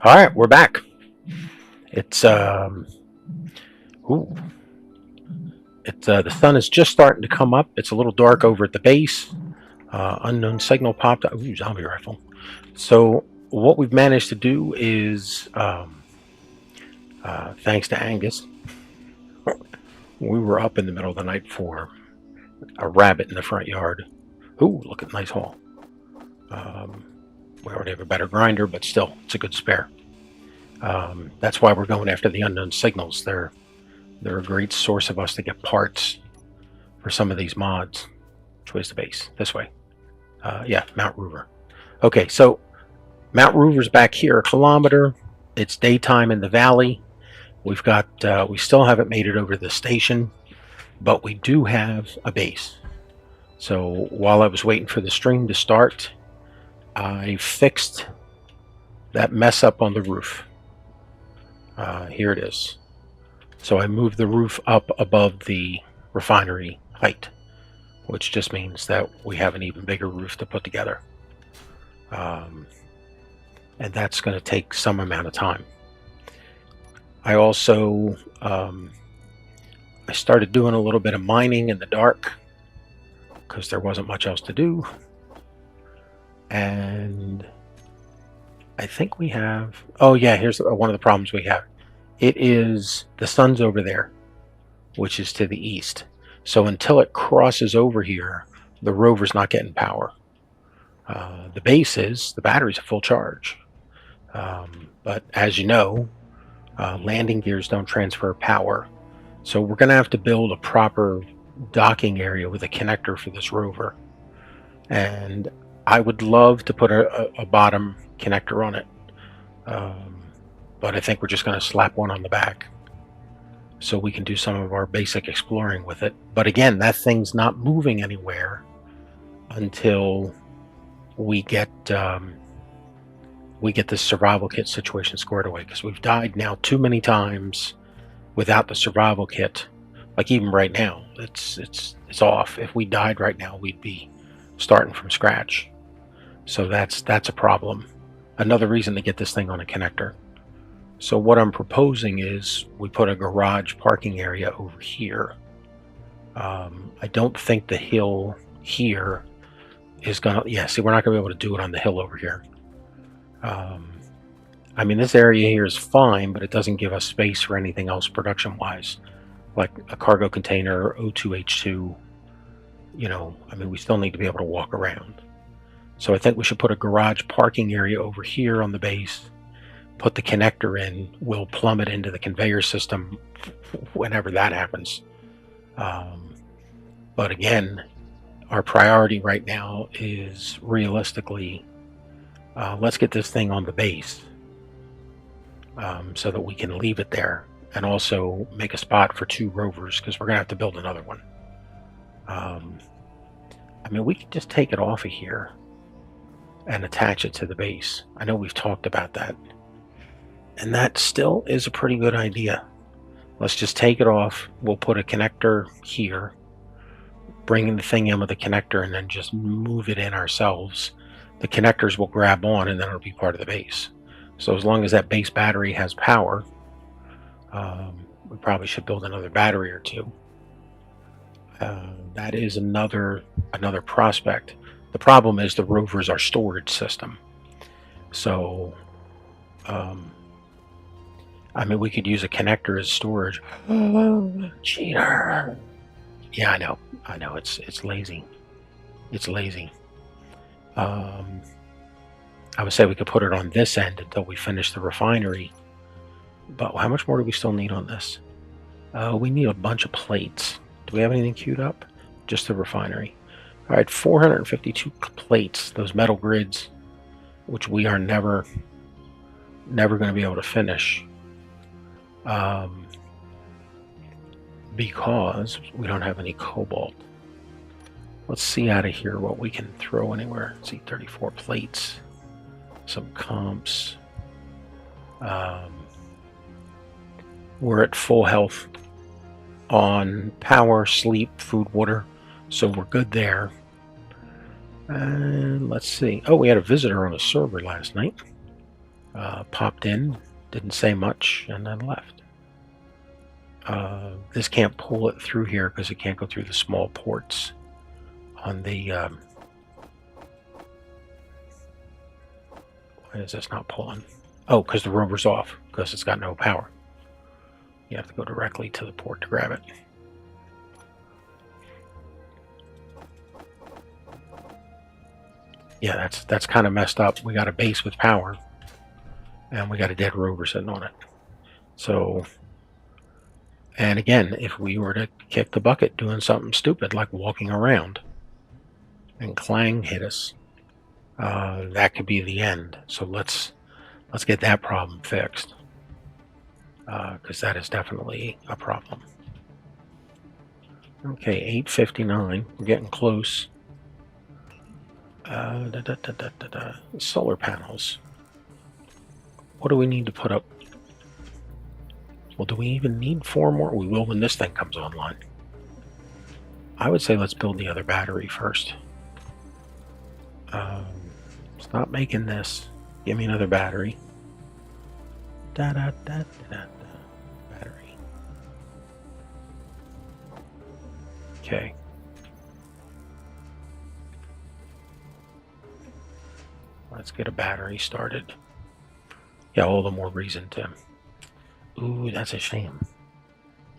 All right, we're back. It's ooh, the sun is just starting to come up. It's a little dark over at the base. Unknown signal popped up. Ooh, zombie rifle. So what we've managed to do is, thanks to Angus, we were up in the middle of the night for a rabbit in the front yard. Ooh, look at nice haul. Um, we already have a better grinder, but still, it's a good spare. That's why we're going after the unknown signals. They're a great source of us to get parts for some of these mods. Which way's the base? This way. Yeah, Mount Ruver. Okay, so Mount Ruver's back here a kilometer. It's daytime in the valley. We still haven't made it over to the station, but we do have a base. So while I was waiting for the stream to start, I fixed that mess up on the roof. Here it is. So I moved the roof up above the refinery height, which just means that we have an even bigger roof to put together. And that's going to take some amount of time. I also I started doing a little bit of mining in the dark because there wasn't much else to do. And I think we have, oh yeah, here's one of the problems we have. It is, the sun's over there, which is to the east. So until it crosses over here, the rover's not getting power. The base is, the battery's at full charge. But as you know, landing gears don't transfer power. So we're going to have to build a proper docking area with a connector for this rover. And I would love to put a bottom connector on it. But I think we're just going to slap one on the back so we can do some of our basic exploring with it. But again, that thing's not moving anywhere until we get this survival kit situation squared away, because we've died now too many times without the survival kit. Like even right now, it's off. If we died right now, we'd be starting from scratch. So that's a problem. Another reason to get this thing on a connector. So what I'm proposing is we put a garage parking area over here. I don't think the hill here is gonna, yeah, see, we're not gonna be able to do it on the hill over here. I mean, this area here is fine, but it doesn't give us space for anything else production-wise, like a cargo container, O2H2. You know, I mean, we still need to be able to walk around. So I think we should put a garage parking area over here on the base, put the connector in, we'll plumb it into the conveyor system whenever that happens. But again, our priority right now is realistically, let's get this thing on the base so that we can leave it there and also make a spot for 2 rovers, because we're going to have to build another one. I mean, we could just take it off of here and attach it to the base. I know we've talked about that. And that still is a pretty good idea. Let's just take it off. We'll put a connector here, bring the thing in with a connector, and then just move it in ourselves. The connectors will grab on, and then it'll be part of the base. So as long as that base battery has power, we probably should build another battery or 2. That is another prospect. The problem is the rover's our storage system. So, I mean, we could use a connector as storage. Oh, cheater! Yeah, I know. It's lazy. It's lazy. I would say we could put it on this end until we finish the refinery. But how much more do we still need on this? We need a bunch of plates. Do we have anything queued up? Just the refinery. All right, 452 plates. Those metal grids, which we are never going to be able to finish. Because we don't have any cobalt. Let's see out of here what we can throw anywhere. Let's see, 34 plates, some comps. We're at full health on power, sleep, food, water, so we're good there. And let's see. Oh, we had a visitor on a server last night. Popped in, didn't say much, and then left. This can't pull it through here because it can't go through the small ports on the. Why is this not pulling? Oh, because the rover's off, because it's got no power. You have to go directly to the port to grab it. Yeah, that's kind of messed up. We got a base with power, and we got a dead rover sitting on it. So, and again, if we were to kick the bucket doing something stupid like walking around and Clang hit us, that could be the end. So let's get that problem fixed, because that is definitely a problem. Okay, 8:59. We're getting close. Solar panels. What do we need to put up? Well, do we even need 4 more? We will when this thing comes online. I would say let's build the other battery first. Stop making this. Give me another battery. Battery. Okay. Let's get a battery started. Yeah, all the more reason to. Ooh, that's a shame.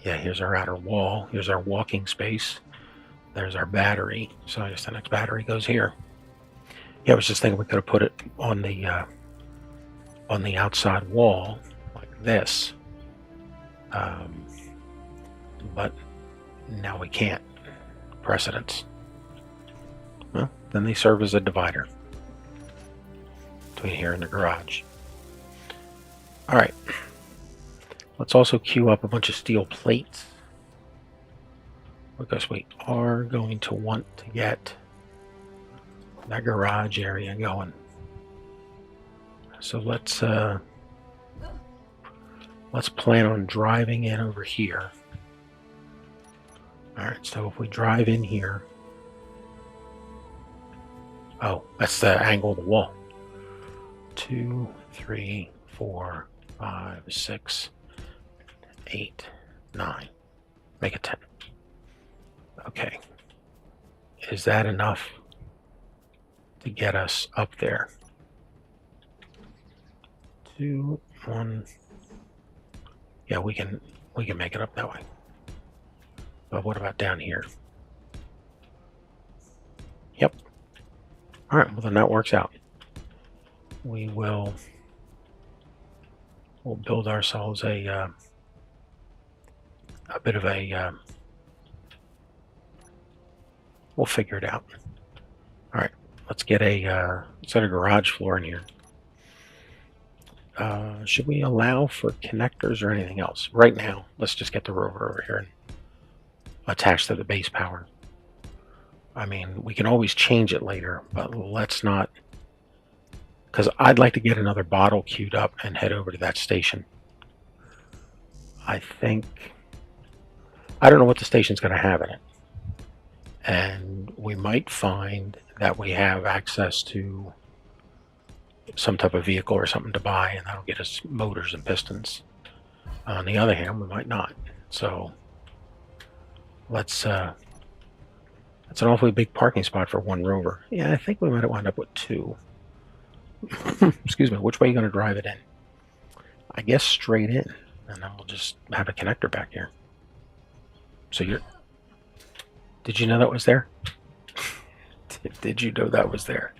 Yeah, here's our outer wall. Here's our walking space. There's our battery. So I guess the next battery goes here. Yeah, I was just thinking we could have put it on the outside wall like this, but now we can't. Precedence. Well, then they serve as a divider between here and the garage. All right. Let's also queue up a bunch of steel plates, because we are going to want to get that garage area going. So let's plan on driving in over here. All right, so if we drive in here, oh, that's the angle of the wall. 2, 3, 4, 5, 6, 8, 9. Make it 10. Okay. Is that enough to get us up there? 2, 1. Yeah, we can make it up that way. But what about down here? Yep. All right, well then that works out. We'll build ourselves a bit of a. We'll figure it out. All right, let's get a garage floor in here. Should we allow for connectors or anything else? Right now, let's just get the rover over here and attach to the base power. I mean, we can always change it later, but let's not, because I'd like to get another bottle queued up and head over to that station. I don't know what the station's going to have in it. And we might find that we have access to some type of vehicle or something to buy, and that'll get us motors and pistons. On the other hand, we might not. So that's an awfully big parking spot for one rover. Yeah, I think we might wind up with 2. Excuse me. Which way are you going to drive it in? I guess straight in, and then we'll just have a connector back here. So did you know that was there? Did you know that was there?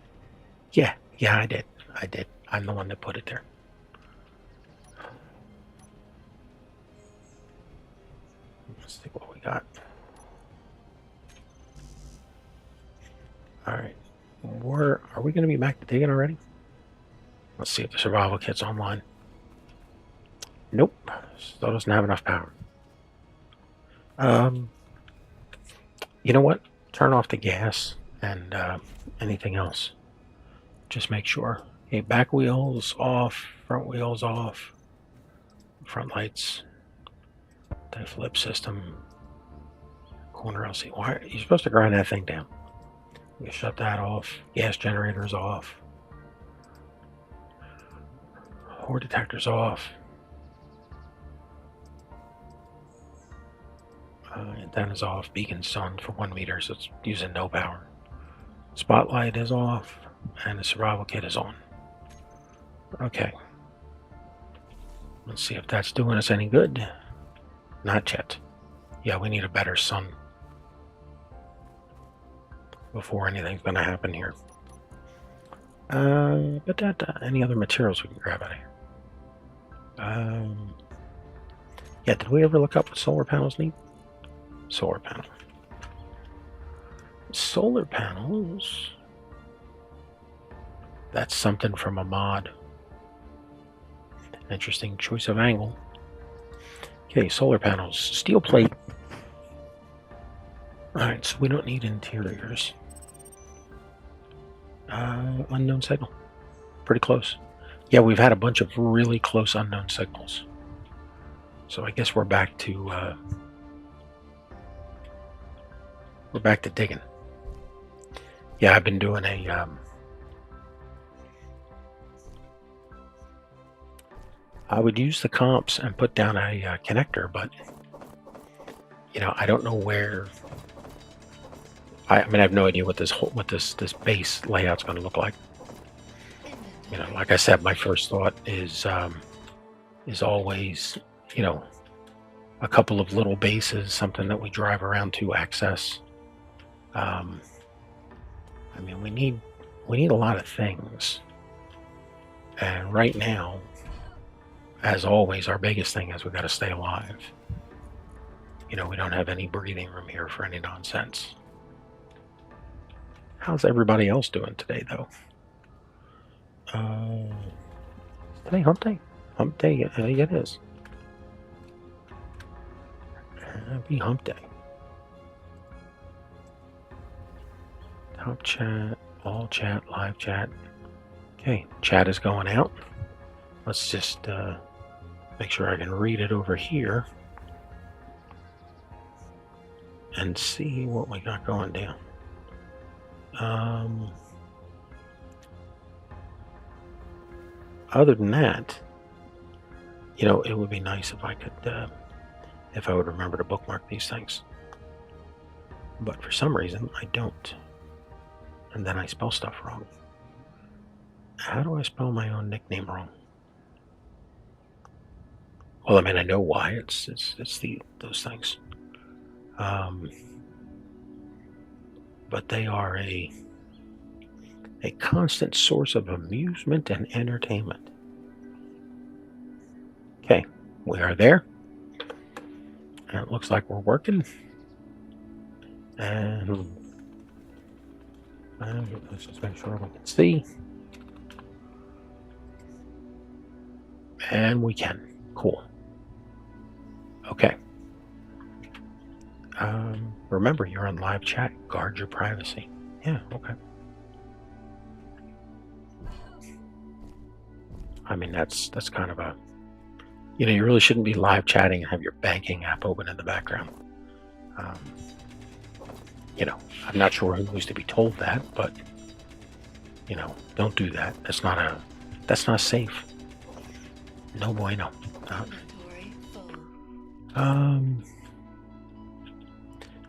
Yeah, I did. I'm the one that put it there. Let's see what we got. All right. Are we going to be back to digging already? Let's see if the survival kit's online. Nope. Still doesn't have enough power. You know what? Turn off the gas and anything else. Just make sure. Okay, back wheels off, front wheels off, front lights, flip system, corner LC. Why you're supposed to grind that thing down? You shut that off. Gas generator's off. Ore detector's off. Antenna's off. Beacon's on for 1 meter, so it's using no power. Spotlight is off, and the survival kit is on. Okay. Let's see if that's doing us any good. Not yet. Yeah, we need a better sun before anything's going to happen here. Any other materials we can grab out of here? Yeah, did we ever look up what solar panels need? Solar panel. Solar panels. That's something from a mod. Interesting choice of angle. Okay, solar panels. Steel plate. Alright, so we don't need interiors. Unknown signal. Pretty close. Yeah, we've had a bunch of really close unknown signals. So I guess we're back to digging. Yeah, I've been doing a I would use the comps and put down a connector, but I don't know where. I mean, I have no idea what this base layout's going to look like. Like I said, my first thought is always, a couple of little bases, something that we drive around to access. I mean, we need a lot of things, and right now, as always, our biggest thing is we got to stay alive. We don't have any breathing room here for any nonsense. How's everybody else doing today, though? Today hump day? Hump day, yeah, it is. Happy hump day. Top chat, all chat, live chat. Okay, chat is going out. Let's just make sure I can read it over here and see what we got going down. Other than that, it would be nice if I could, if I would remember to bookmark these things. But for some reason, I don't. And then I spell stuff wrong. How do I spell my own nickname wrong? Well, I mean, I know why. It's those things. But they are a constant source of amusement and entertainment. Okay, we are there. And it looks like we're working. And let's just make sure we can see. And we can. Cool. Okay. Remember, you're on live chat. Guard your privacy. Yeah, okay. I mean, that's kind of a... you really shouldn't be live chatting and have your banking app open in the background. I'm not sure who needs to be told that, but, don't do that. That's not safe. No bueno.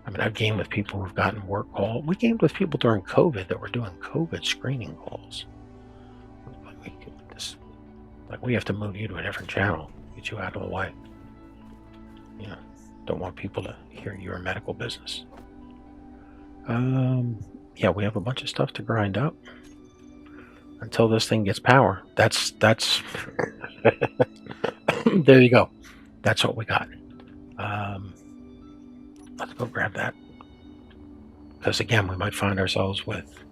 I mean, I've gamed with people who've gotten work calls. We gamed with people during COVID that were doing COVID screening calls. We have to move you to a different channel, get you out of the way. Don't want people to hear your medical business. Yeah, we have a bunch of stuff to grind up until this thing gets power. That's there you go. That's what we got. Let's go grab that. Because again, we might find ourselves with...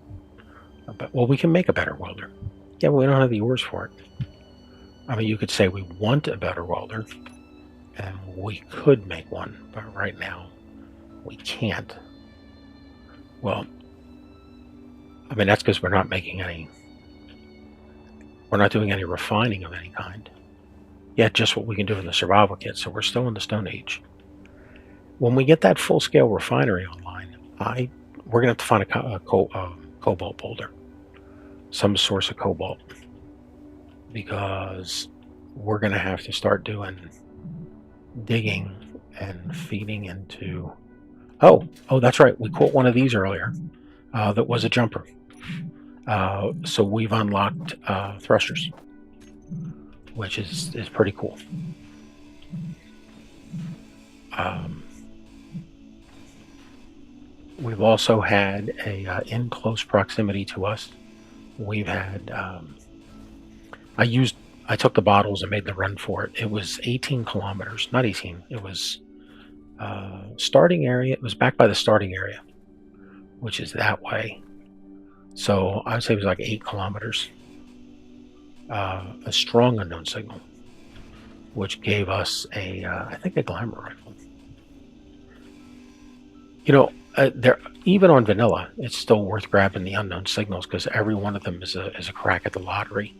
well, we can make a better welder. Yeah, but we don't have the ores for it. I mean, you could say we want a better welder, and we could make one, but right now, we can't. Well, I mean, that's because we're not making any... We're not doing any refining of any kind. Yeah, just what we can do in the survival kit, so we're still in the Stone Age. When we get that full-scale refinery online, we're going to have to find a cobalt boulder. Some source of cobalt. Because we're going to have to start doing digging and feeding into... Oh, that's right. We caught one of these earlier that was a jumper. So we've unlocked thrusters, which is pretty cool. We've also had in close proximity to us, we've had... I took the bottles and made the run for it. It was 18 kilometers, not 18. It was starting area. It was back by the starting area, which is that way. So I would say it was like 8 kilometers. A strong unknown signal, which gave us I think a glamour rifle. There, even on vanilla, it's still worth grabbing the unknown signals because every one of them is a crack at the lottery.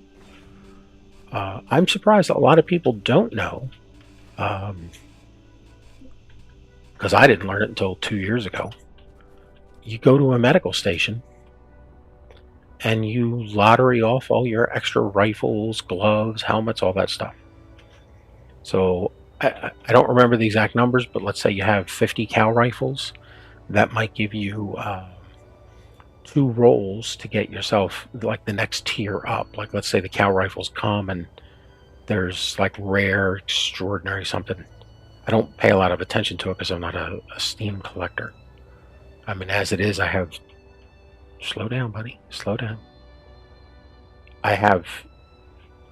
I'm surprised that a lot of people don't know, because I didn't learn it until 2 years ago. You go to a medical station and you lottery off all your extra rifles, gloves, helmets, all that stuff. So I don't remember the exact numbers, but let's say you have 50 cal rifles. That might give you 2 rolls to get yourself like the next tier up. Like let's say the cal rifles come and there's like rare, extraordinary something. I don't pay a lot of attention to it because I'm not a Steam collector. I mean, as it is, I have... Slow down, buddy. Slow down. I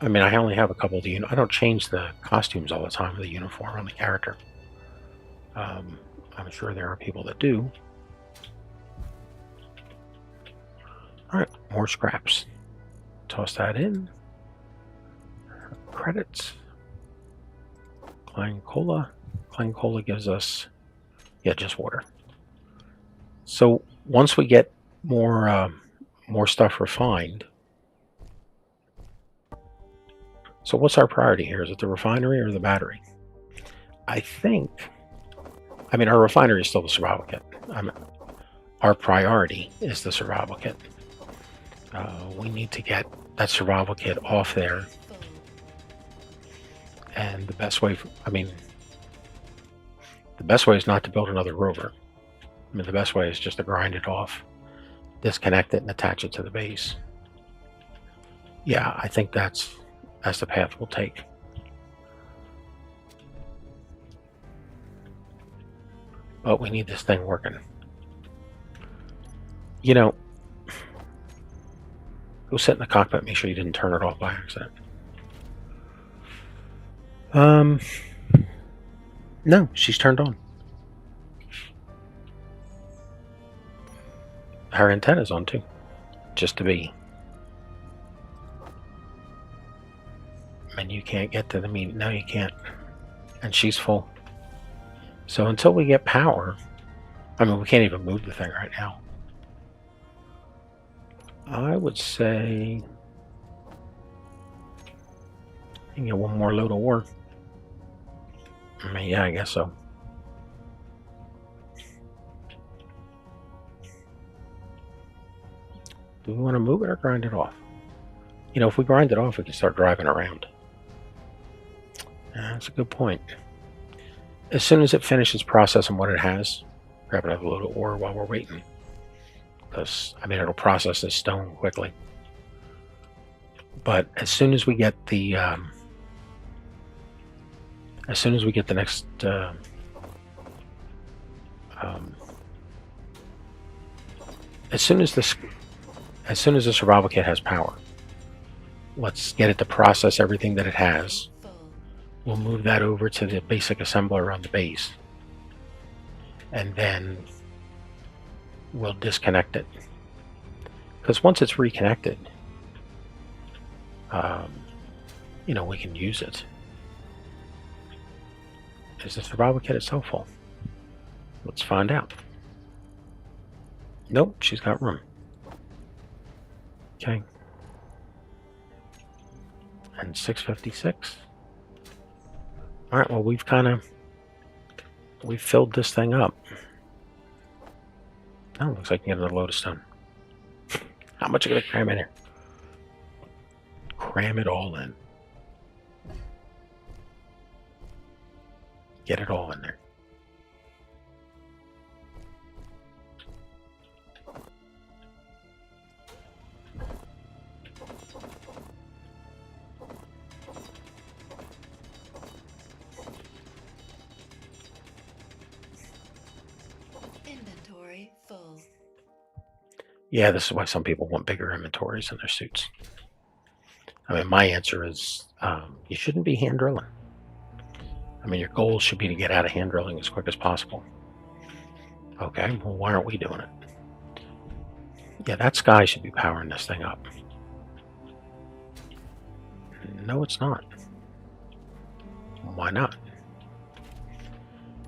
only have a couple of the... I don't change the costumes all the time, the uniform on the character. I'm sure there are people that do. Alright, more scraps. Toss that in. Credits. Klein Cola. Klein Cola gives us... Yeah, just water. So once we get more stuff refined... So what's our priority here? Is it the refinery or the battery? I think... our refinery is still the survival kit. Our priority is the survival kit. We need to get that survival kit off there. And the best way... the best way is not to build another rover. The best way is just to grind it off, disconnect it, and attach it to the base. Yeah, I think that's the path we'll take. But we need this thing working. Go sit in the cockpit, make sure you didn't turn it off by accident. No, she's turned on. Her antenna's on too, just to be. And you can't get to the meeting. No, you can't. And she's full. So until we get power, we can't even move the thing right now. I would say you can get one more load of ore. Yeah, I guess so. Do we want to move it or grind it off? If we grind it off, we can start driving around. That's a good point. As soon as it finishes processing what it has, grab another load of ore while we're waiting. Because, it'll process this stone quickly. But as soon as we get the... as soon as we get the next... as soon as the survival kit has power, let's get it to process everything that it has. We'll move that over to the basic assembler on the base. And then we'll disconnect it. Because once it's reconnected, we can use it. Is the survival kit itself full? Let's find out. Nope, she's got room. Okay. And 656. Alright, well, we've filled this thing up. Oh, looks like you get another load of stone. How much are you going to cram in here? Cram it all in. Get it all in there. Inventory full. Yeah, this is why some people want bigger inventories in their suits. I mean, my answer is you shouldn't be hand drilling. I mean, your goal should be to get out of hand drilling as quick as possible. Okay, well, why aren't we doing it? Yeah, that sky should be powering this thing up. No, it's not. Why not?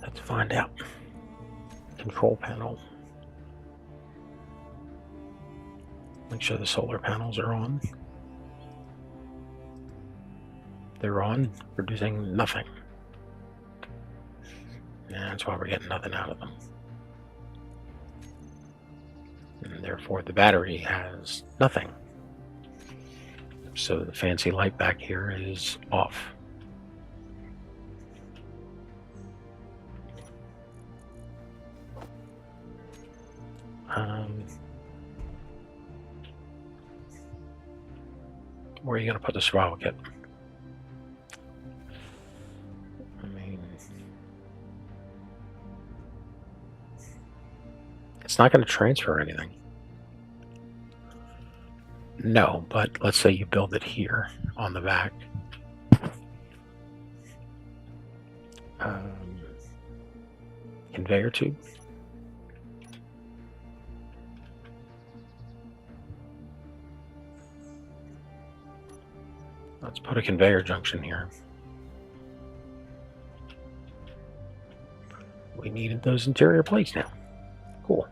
Let's find out. Control panel. Make sure the solar panels are on. They're on, producing nothing. And that's why we're getting nothing out of them. And therefore the battery has nothing. So the fancy light back here is off. Where are you going to put the survival kit? I mean, it's not going to transfer anything. No, but let's say you build it here on the back. Conveyor tube. Let's put a conveyor junction here. We needed those interior plates now. Cool.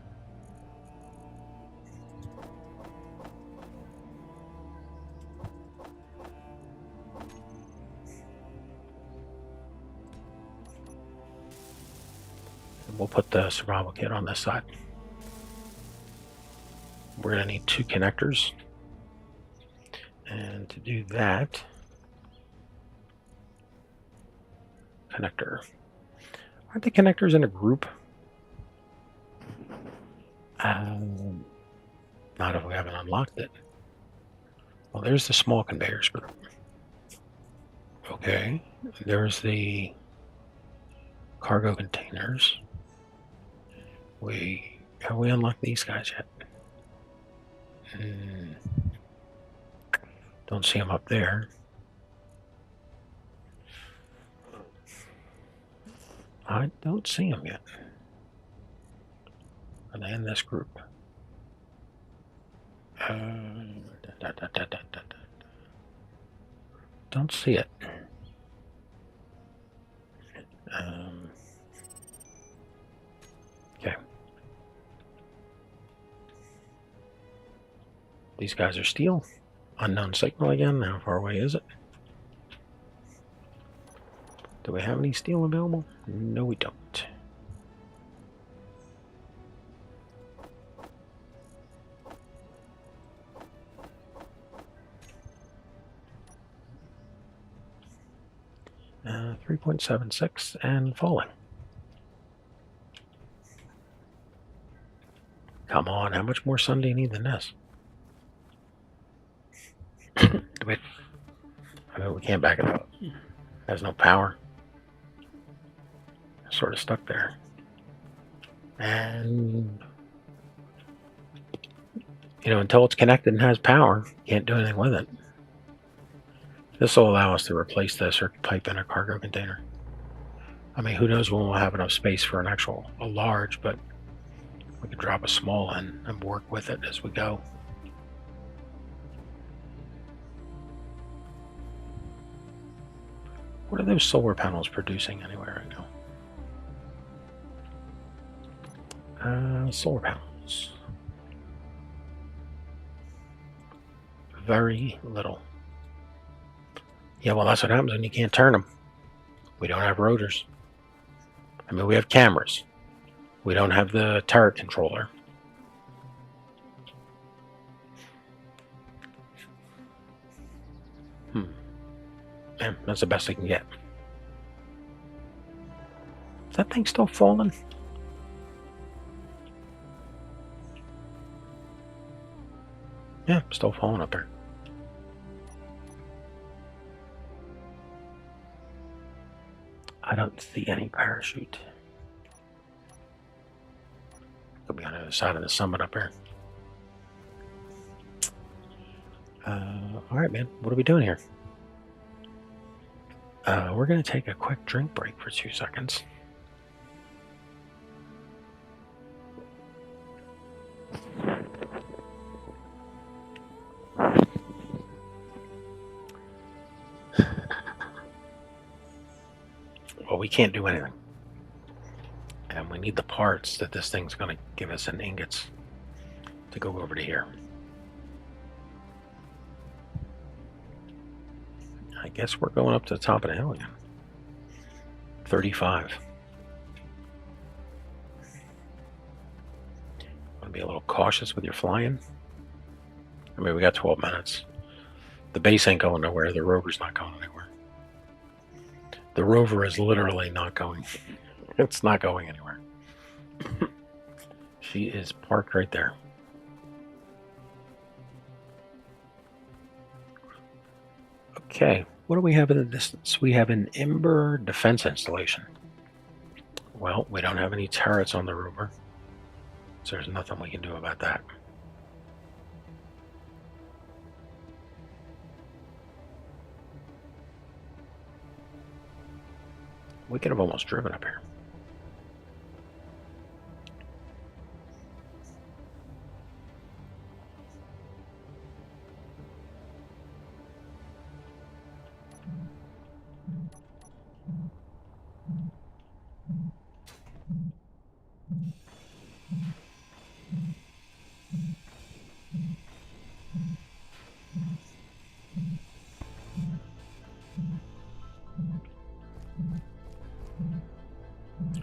And we'll put the survival kit on this side. We're going to need 2 connectors. And to do that, connector. Aren't the connectors in a group? Not if we haven't unlocked it. Well, there's the small conveyors group. Okay, there's the cargo containers. Have we unlocked these guys yet? Don't see them up there. I don't see them yet. Are they in this group? Don't see it. Okay. These guys are steel. Unknown signal again. How far away is it? Do we have any steel available? No, we don't. Uh, 3.76 and falling. Come on, how much more sun do you need than this? Wait, I mean, we can't back it up. There's no power. Sort of stuck there. And, you know, until it's connected and has power, can't do anything with it. This will allow us to replace the circuit pipe in a cargo container. I mean, who knows when we'll have enough space for a large, but we could drop a small in and work with it as we go. What are those solar panels producing anyway right now? Solar panels. Very little. Yeah, well, that's what happens when you can't turn them. We don't have rotors. I mean, we have cameras. We don't have the turret controller. Yeah, that's the best I can get. that thing still falling? Yeah, still falling up there. I don't see any parachute. Could be on the other side of the summit up here. All right, man. What are we doing here? We're going to take a quick drink break for 2 seconds. Well, we can't do anything. And we need the parts that this thing's going to give us in ingots to go over to here. I guess we're going up to the top of the hill again. 35. Want to be a little cautious with your flying? I mean, we got 12 minutes. The base ain't going nowhere. The rover's not going anywhere. The rover is literally not going. It's not going anywhere. She is parked right there. Okay, what do we have in the distance? We have an Ember defense installation. Well, we don't have any turrets on the rover, so there's nothing we can do about that. We could have almost driven up here.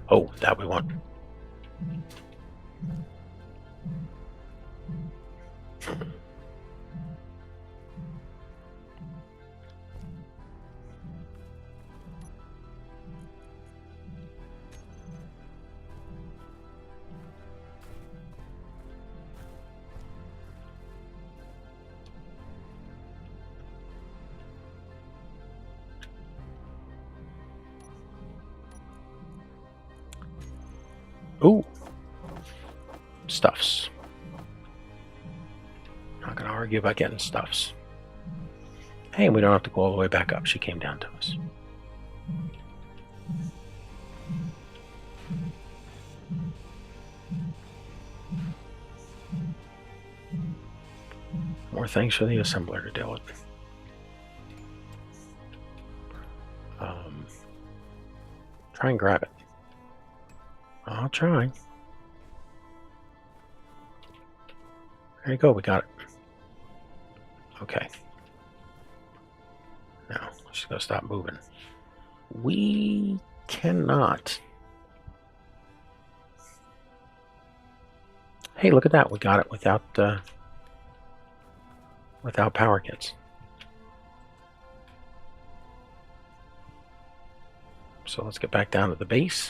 Oh, that we want. Ooh, stuffs. Not gonna argue about getting stuffs. Hey, we don't have to go all the way back up. She came down to us. More things for the assembler to deal with. Try and grab it. I'll try. There you go, we got it. Okay. Now, she's gonna stop moving. We cannot. Hey, look at that. We got it without power kits. So let's get back down to the base.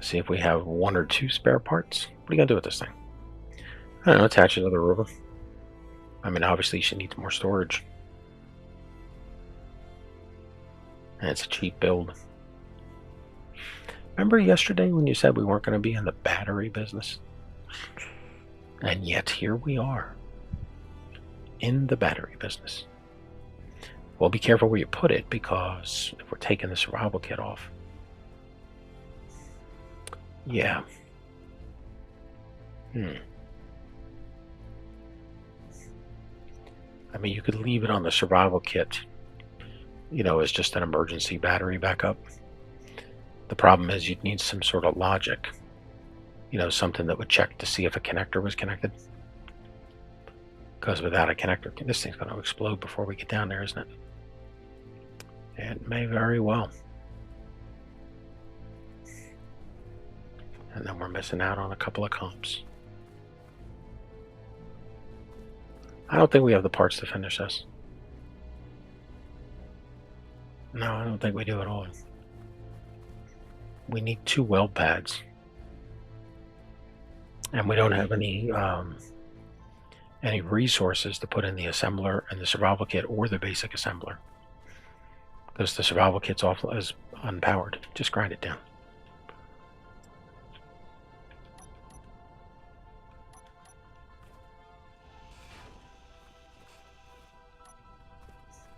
See if we have 1 or 2 spare parts. What are you gonna do with this thing? I don't know, attach it to the rover. I mean, obviously she needs more storage. And it's a cheap build. Remember yesterday when you said we weren't going to be in the battery business? And yet here we are. In the battery business. Well, be careful where you put it, because if we're taking the survival kit off. Yeah. I mean, you could leave it on the survival kit, you know, as just an emergency battery backup. The problem is you'd need some sort of logic, you know, something that would check to see if a connector was connected. Because without a connector, this thing's going to explode before we get down there, isn't it? It may very well. And then we're missing out on a couple of comps. I don't think we have the parts to finish this. No, I don't think we do at all. we need 2 weld pads, and we don't have any resources to put in the assembler and the survival kit or the basic assembler, because the survival kit's off as unpowered. Just grind it down.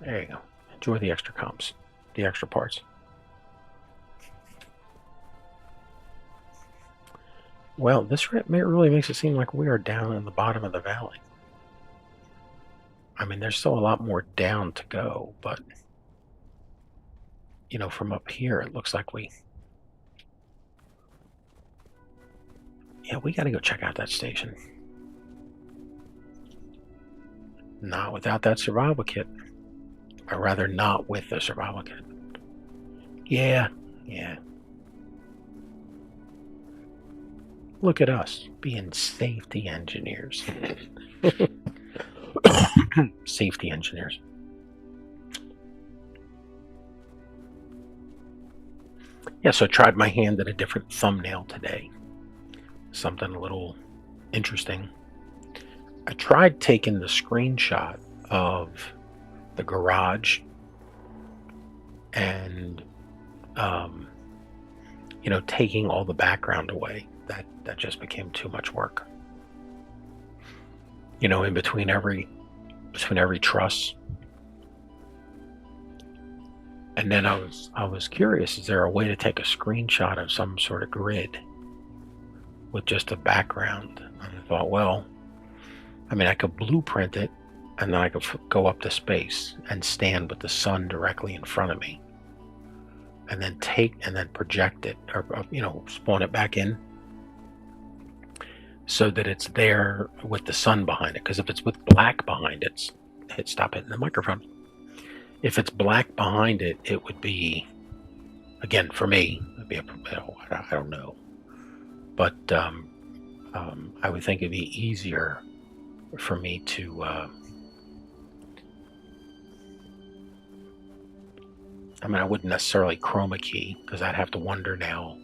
There you go. Enjoy the extra comps, the extra parts. Well, this really makes it seem like we are down in the bottom of the valley. I mean, there's still a lot more down to go, but from up here, it looks like we got to go check out that station. Not without that survival kit. Or rather, not with the survival kit. Yeah. Look at us being safety engineers. Safety engineers. Yeah, so I tried my hand at a different thumbnail today. Something a little interesting. I tried taking the screenshot of the garage and taking all the background away. That just became too much work. In between every truss. And then I was curious, is there a way to take a screenshot of some sort of grid with just a background? And I thought, well, I could blueprint it, and then I could go up to space and stand with the sun directly in front of me, and then project it, or spawn it back in, so that it's there with the sun behind it. Because if it's with black behind it, stop hitting the microphone. If it's black behind it, it would be, again, for me, it'd be I don't know, but I would think it'd be easier for me to I wouldn't necessarily chroma key, because I'd have to wonder now,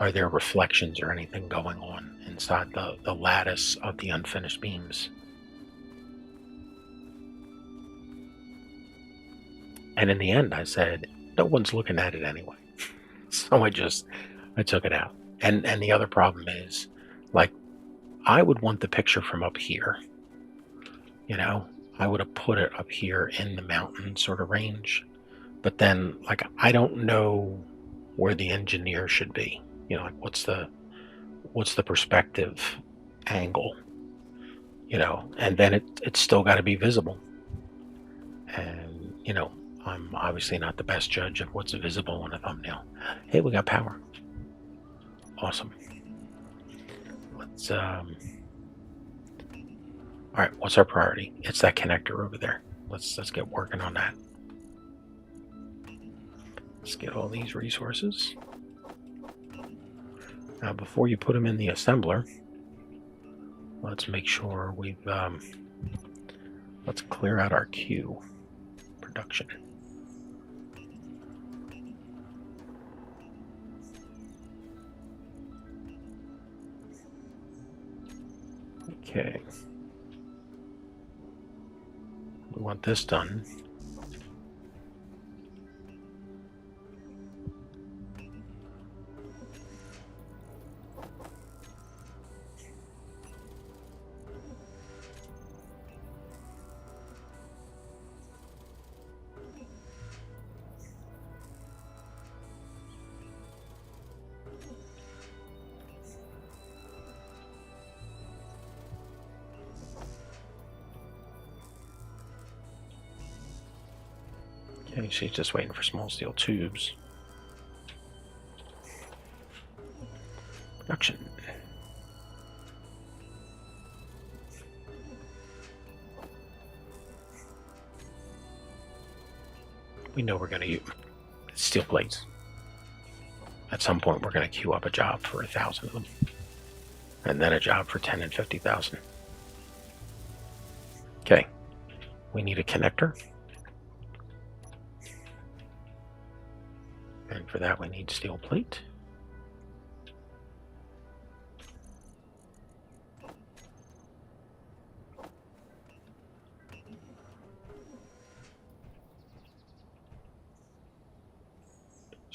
are there reflections or anything going on inside the lattice of the unfinished beams? And in the end, I said, no one's looking at it anyway. So I took it out. And the other problem is, I would want the picture from up here. I would have put it up here in the mountain sort of range. But then, I don't know where the engineer should be. What's the perspective angle? And then it's still got to be visible. And, I'm obviously not the best judge of what's visible on a thumbnail. Hey, we got power. Awesome. Let's, all right, what's our priority? It's that connector over there. Let's get working on that. Let's get all these resources. Now, before you put them in the assembler, let's make sure let's clear out our queue. Production. Okay. We want this done. Okay, she's just waiting for small steel tubes. Production. We know we're going to use steel plates. At some point, we're going to queue up a job for 1,000 of them, and then a job for 10 and 50,000. Okay, we need a connector. And for that, we need steel plate.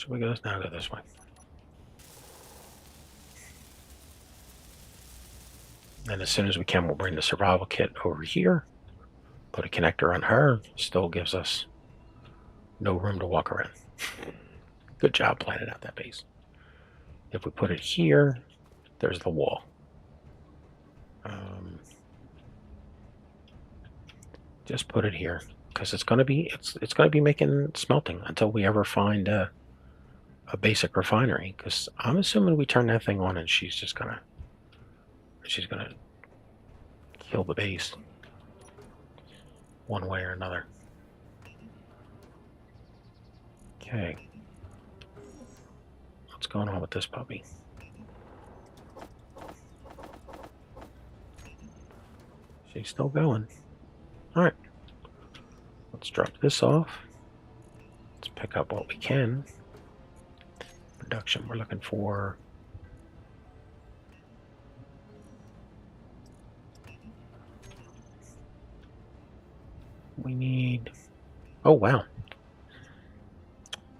Which way goes? Now go this way. And as soon as we can, we'll bring the survival kit over here. Put a connector on her. Still gives us no room to walk around. Good job planning out that base. If we put it here, there's the wall. Just put it here because it's going to be making smelting until we ever find a basic refinery. Because I'm assuming we turn that thing on and she's gonna kill the base one way or another. Okay. What's going on with this puppy? She's still going. Alright. Let's drop this off. Let's pick up what we can. Production, we're looking for... We need... Oh, wow.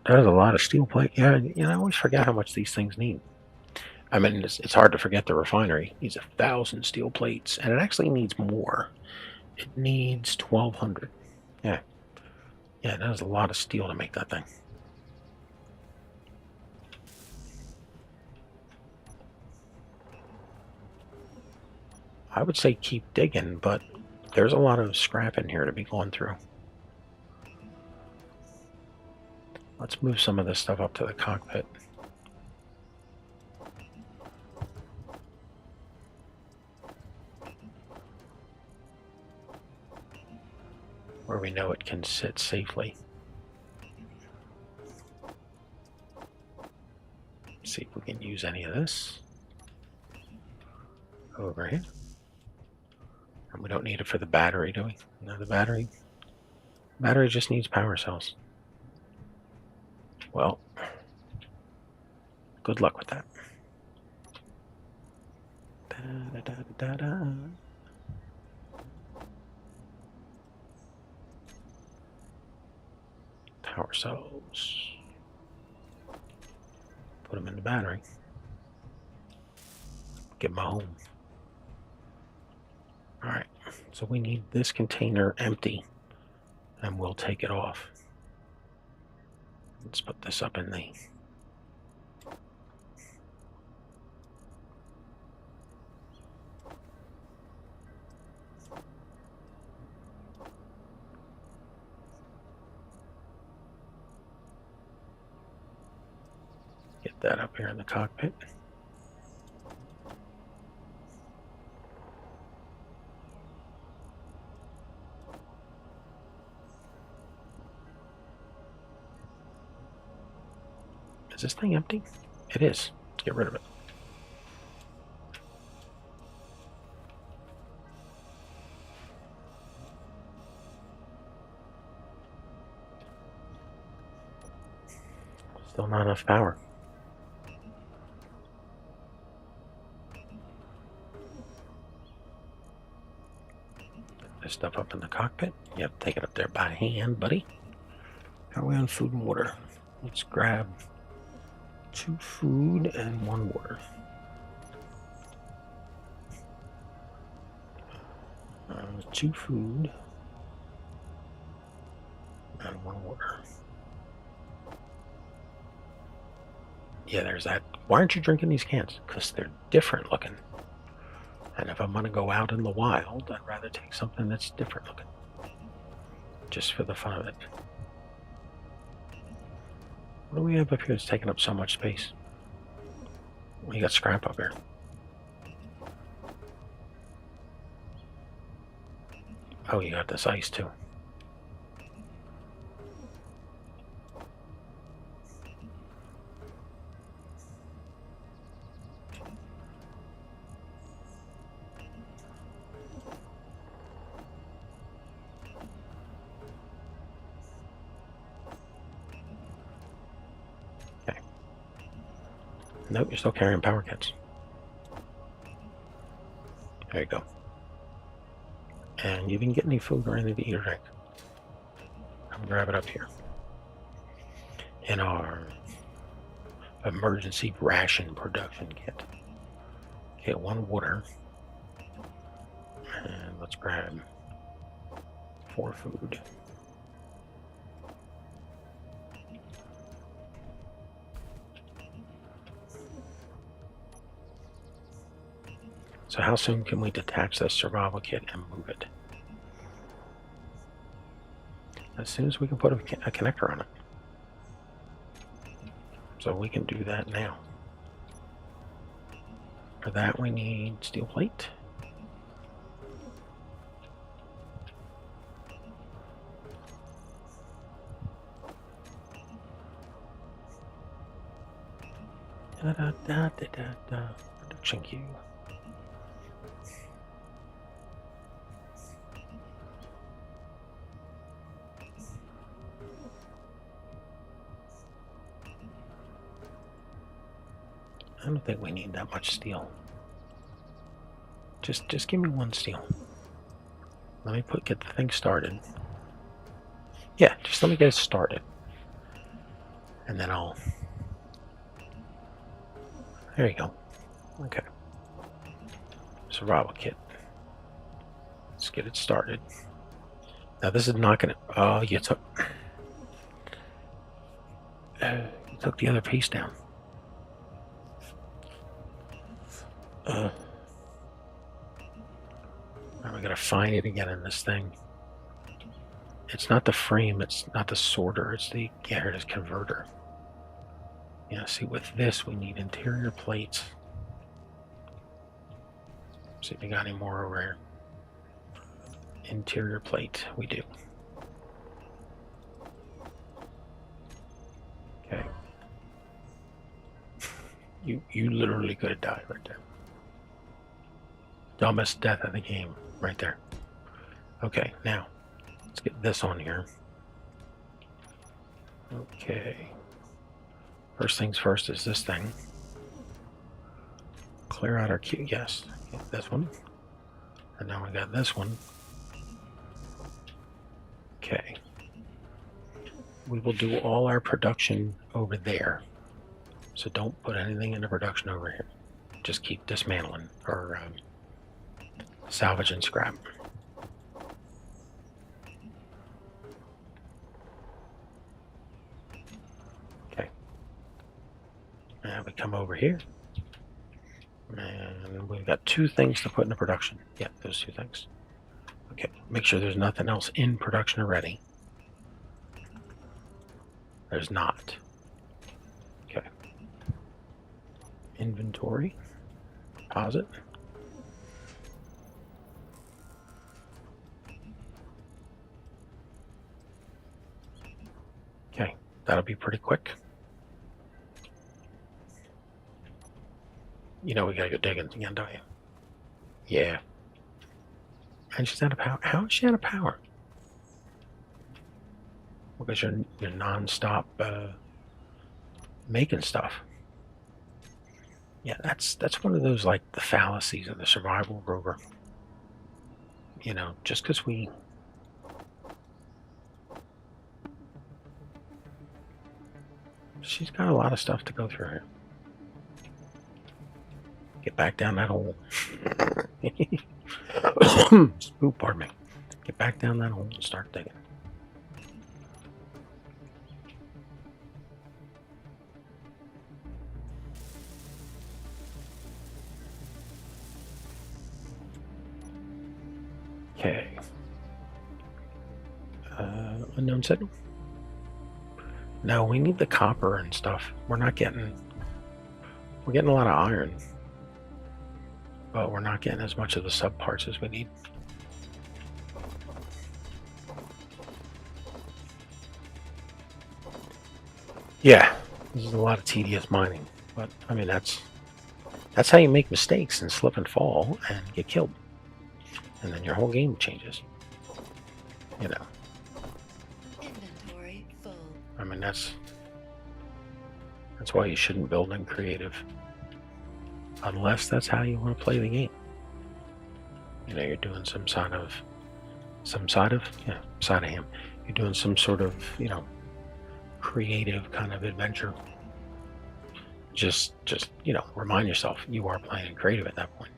That is a lot of steel plate. Yeah, I always forget how much these things need. I mean, it's hard to forget the refinery. It needs 1,000 steel plates, and it actually needs more. It needs 1,200. Yeah. Yeah, that is a lot of steel to make that thing. I would say keep digging, but there's a lot of scrap in here to be going through. Let's move some of this stuff up to the cockpit. Where we know it can sit safely. See if we can use any of this. Over here. And we don't need it for the battery, do we? No, the battery just needs power cells. Well, good luck with that. Da, da, da, da, da. Power cells. Put them in the battery. Get them home. Alright, so we need this container empty, and we'll take it off. Let's put this up in the... Get that up here in the cockpit. Is this thing empty? It is. Let's get rid of it. Still not enough power. Get this stuff up in the cockpit. Yep, take it up there by hand, buddy. How are we on food and water? Let's grab 2 food and 1 water. 2 food and 1 water. Yeah, there's that. Why aren't you drinking these cans? Because they're different looking. And if I'm going to go out in the wild, I'd rather take something that's different looking. Just for the fun of it. What do we have up here that's taking up so much space? We got scrap up here. Oh, you got this ice too. Nope, you're still carrying power kits. There you go. And you didn't get any food or anything to eat or drink. I'm gonna grab it up here. In our Emergency ration production kit. Okay, 1 water. And let's grab 4 food. So how soon can we detach this survival kit and move it? As soon as we can put a connector on it. So we can do that now. For that we need steel plate. Production queue. I don't think we need that much steel. Just give me 1 steel. Let me get the thing started. Yeah, just let me get it started. And then I'll... There you go. Okay. Survival kit. Let's get it started. Now this is not gonna... Oh, you took the other piece down. Now we gotta find it again in this thing. It's not the frame, it's not the sorter, it's the... Yeah, here it is, converter. Yeah, see, with this we need interior plates. See if we got any more over here. Interior plate, we do. Okay. You literally could have died right there. Dumbest death of the game, right there. Okay, now let's get this on here. Okay. First things first is this thing. Clear out our queue. Yes, get this one. And now we got this one. Okay. We will do all our production over there. So don't put anything into production over here. Just keep dismantling or salvage and scrap. Okay. And we come over here. And we've got 2 things to put into production. Yeah, those 2 things. Okay, make sure there's nothing else in production already. There's not. Okay. Inventory. Deposit. Okay, that'll be pretty quick. You know we gotta go digging again, don't you? Yeah. And she's out of power. How is she out of power? Because you're non-stop making stuff. Yeah, that's one of those, like, the fallacies of the survival rover. You know, just because we... She's got a lot of stuff to go through here. Get back down that hole. Ooh, pardon me. Get back down that hole and start digging. Okay. Unknown signal. No, we need the copper and stuff. We're getting a lot of iron, but we're not getting as much of the sub parts as we need. Yeah, this is a lot of tedious mining, but I mean that's how you make mistakes and slip and fall and get killed, and then your whole game changes. You know. Inventory full. I mean that's why you shouldn't build in creative, unless that's how you want to play the game. You know, you're doing some side of him. You're doing some sort of, you know, creative kind of adventure. just remind yourself you are playing creative at that point.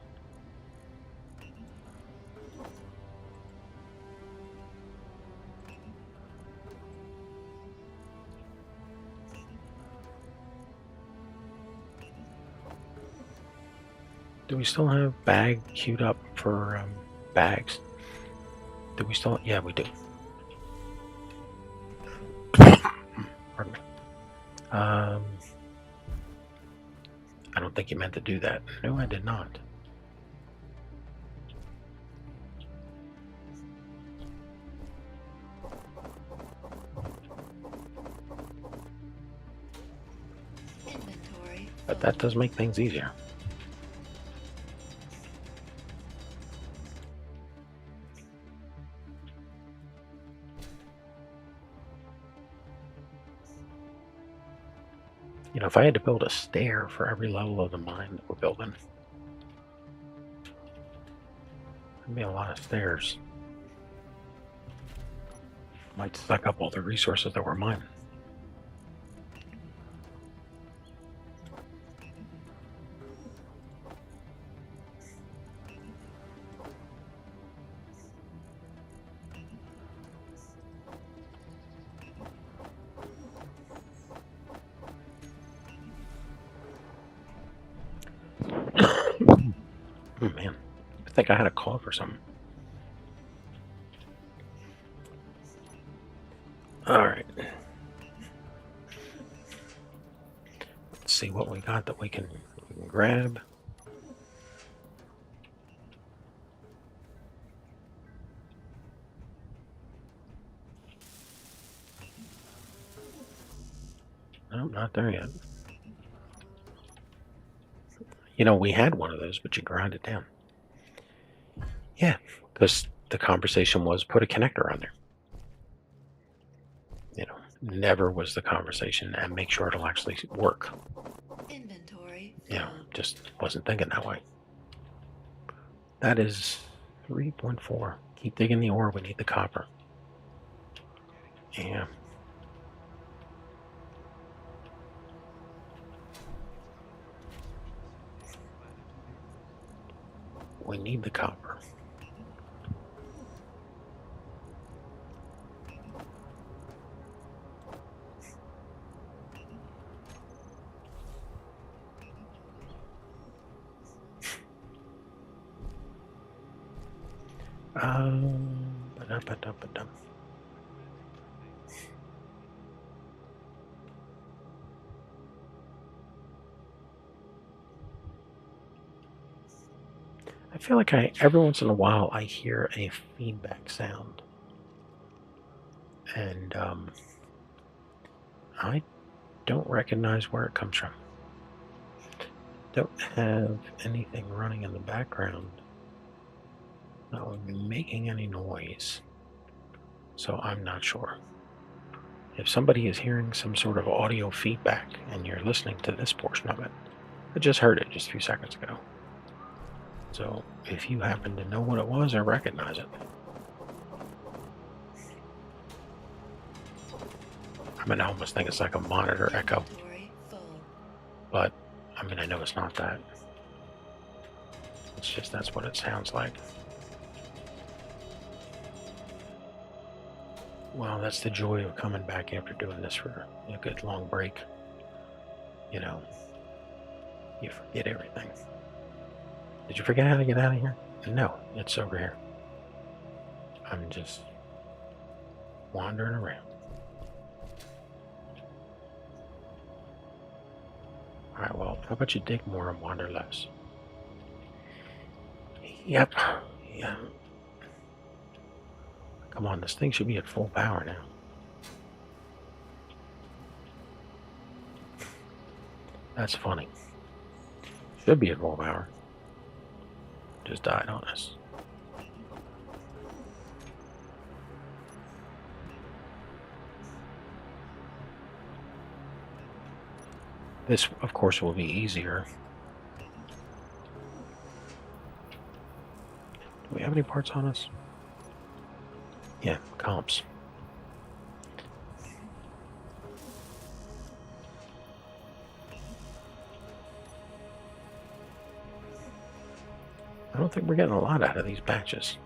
Do we still have bag queued up for bags? Do we still? Yeah, we do. Pardon me. I don't think you meant to do that. No, I did not. Inventory But full. that does make things easier. If I had to build a stair for every level of the mine that we're building, it'd be a lot of stairs. Might suck up all the resources that we're mining. Oh man, I think I had a call for something. All right. Let's see what we got that we can grab. Nope, not there yet. We had one of those, but you grind it down. Yeah, because the conversation was put a connector on there. Never was the conversation and make sure it'll actually work. Inventory full. Just wasn't thinking that way. That is 3.4. Keep digging the ore. We need the copper. Yeah. We need the copper. Ba-dum. I feel like every once in a while I hear a feedback sound, and I don't recognize where it comes from. Don't have anything running in the background that would be making any noise, so I'm not sure. If somebody is hearing some sort of audio feedback and you're listening to this portion of it, I just heard it just a few seconds ago. So if you happen to know what it was or recognize it, I almost think it's like a monitor echo, Inventory full. but I know it's not that. It's just that's what it sounds like. Well, that's the joy of coming back after doing this for a good long break. You forget everything. Did you forget how to get out of here? No, it's over here. I'm just wandering around. All right, well, how about you dig more and wander less? Yep. Yeah. Come on, this thing should be at full power now. That's funny. Should be at full power. Just died on us. This, of course, will be easier. Do we have any parts on us? Yeah, comps. don't think we're getting a lot out of these batches.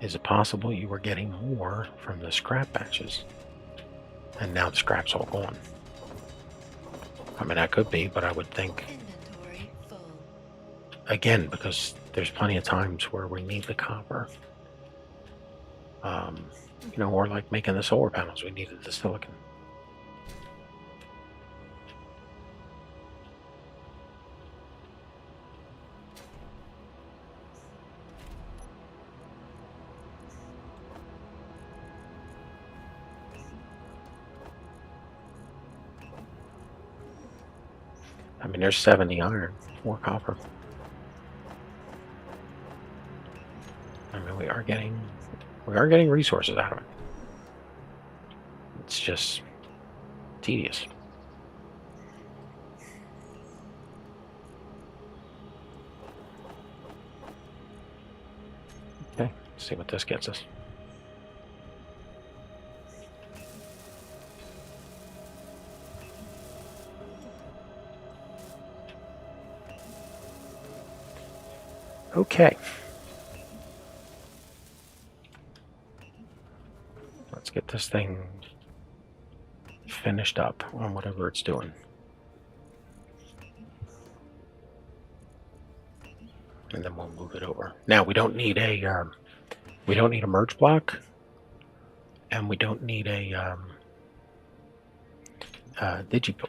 Is it possible you were getting more from the scrap batches? And now the scrap's all gone. I mean, that could be, but I would think, Inventory full. again, because there's plenty of times where we need the copper. Or like making the solar panels, we needed the silicon. I mean, there's 70 iron, 4 copper. I mean, we are getting resources out of it. It's just tedious. Okay, let's see what this gets us. Okay. Let's get this thing finished up on whatever it's doing. And then we'll move it over. Now we don't need a merge block, and we don't need a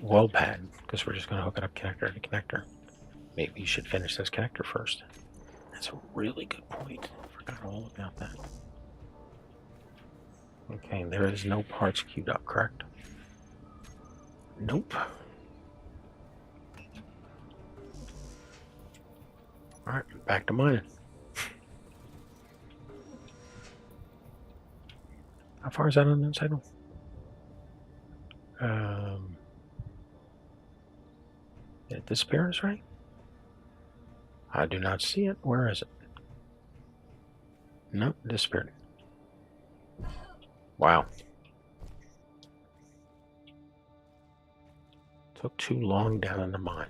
wall pad, because we're just going to hook it up connector to connector. Maybe you should finish this connector first. That's a really good point. Forgot all about that. Okay, there is no parts queued up, correct? Nope. Alright, back to mining. How far is that on the inside? It disappears, right? I do not see it. Where is it? Nope, disappeared. Wow. Took too long down in the mine.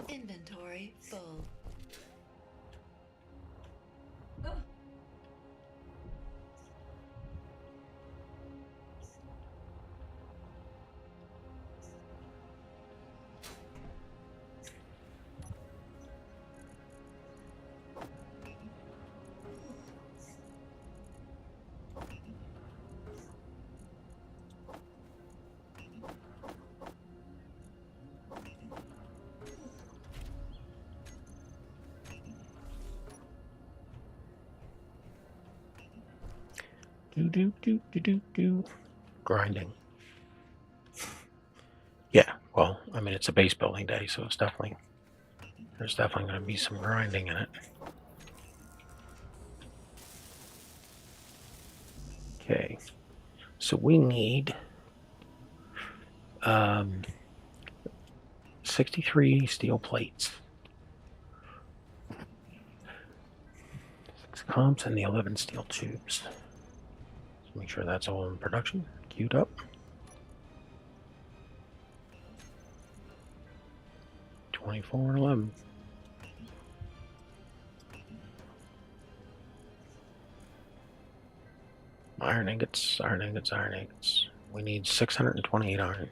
Inventory full. Do. Grinding. Yeah, well, I mean, it's a base building day, so there's definitely going to be some grinding in it. Okay, so we need 63 steel plates, 6 comps, and the 11 steel tubes. Let's make sure that's all in production, queued up. 24 and 11. Iron ingots, iron ingots, iron ingots. We need 628 iron.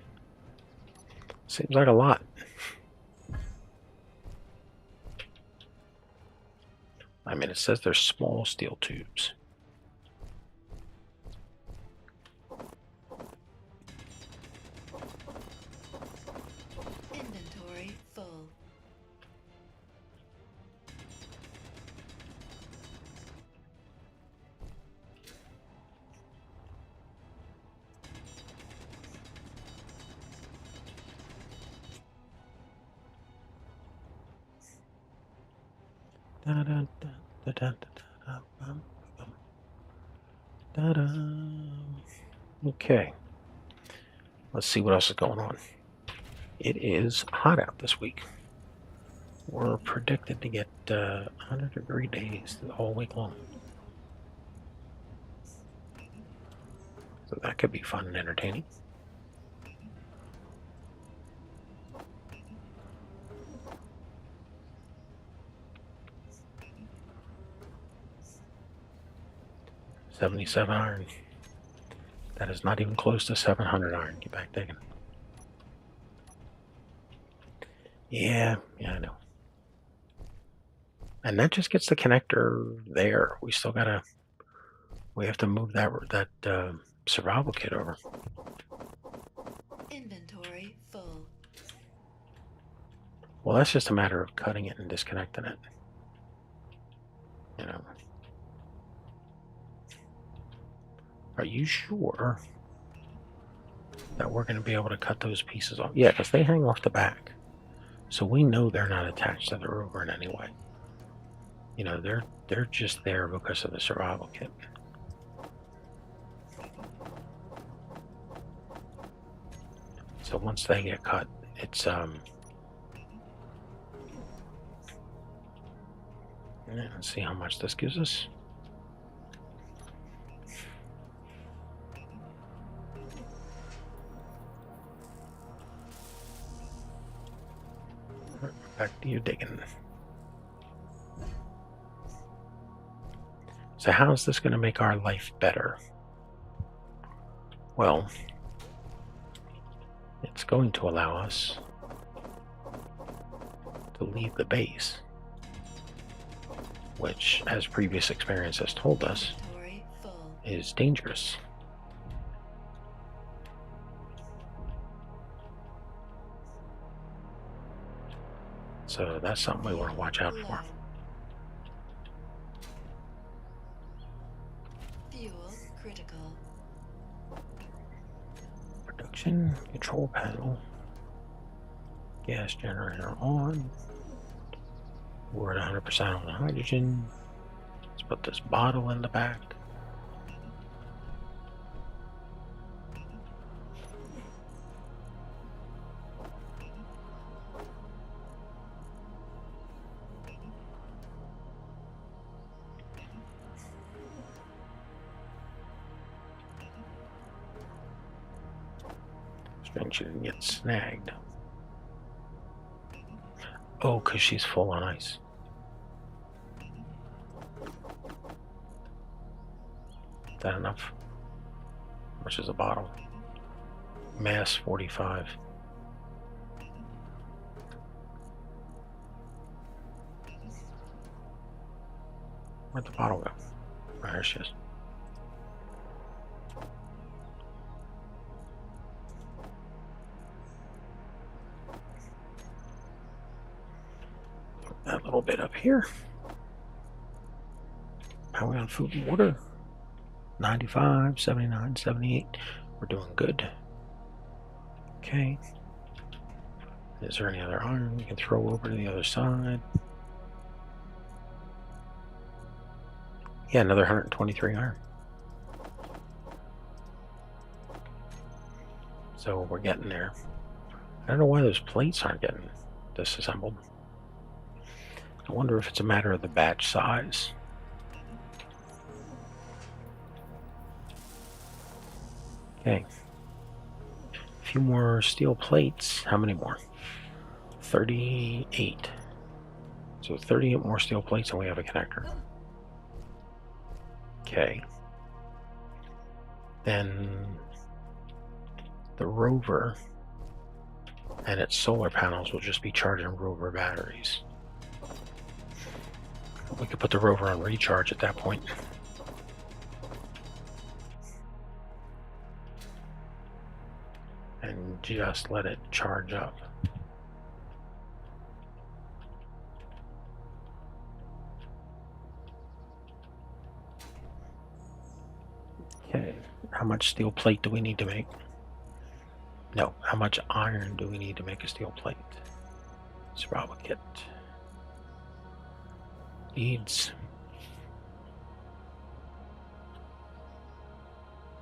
Seems like a lot. I mean, it says they're small steel tubes. Inventory full. Okay. Let's see what else is going on. It is hot out this week. We're predicted to get 100-degree days all week long. So that could be fun and entertaining. 77 iron. That is not even close to 700 iron. Get back digging. Yeah, I know. And that just gets the connector there. We have to move that survival kit over. Inventory full. Well, that's just a matter of cutting it and disconnecting it. Are you sure that we're going to be able to cut those pieces off? Yeah, because they hang off the back. So we know they're not attached to the rover in any way. They're just there because of the survival kit. So once they get cut, it's let's see how much this gives us. Back to you digging. So how is this going to make our life better? Well, it's going to allow us to leave the base, which, as previous experience has told us, Inventory full. is dangerous. So that's something we want to watch out for. Fuel critical. Production control panel. Gas generator on. We're at 100% on the hydrogen. Let's put this bottle in the back. Strange she didn't get snagged. Oh, because she's full on ice. Is that enough? How much is a bottle? Mass 45. Where'd the bottle go? Oh, there she is. Put that little bit up here. How are we on food and water? 95, 79, 78. We're doing good. Okay. Is there any other iron we can throw over to the other side? Yeah, another 123 iron. So we're getting there. I don't know why those plates aren't getting disassembled. I wonder if it's a matter of the batch size. Okay. A few more steel plates. How many more? 38. So 38 more steel plates and we have a connector. Okay. Then the rover and its solar panels will just be charging rover batteries. We could put the rover on recharge at that point. And just let it charge up. Okay, how much steel plate do we need to make? No, how much iron do we need to make a steel plate? Survival kit. Needs.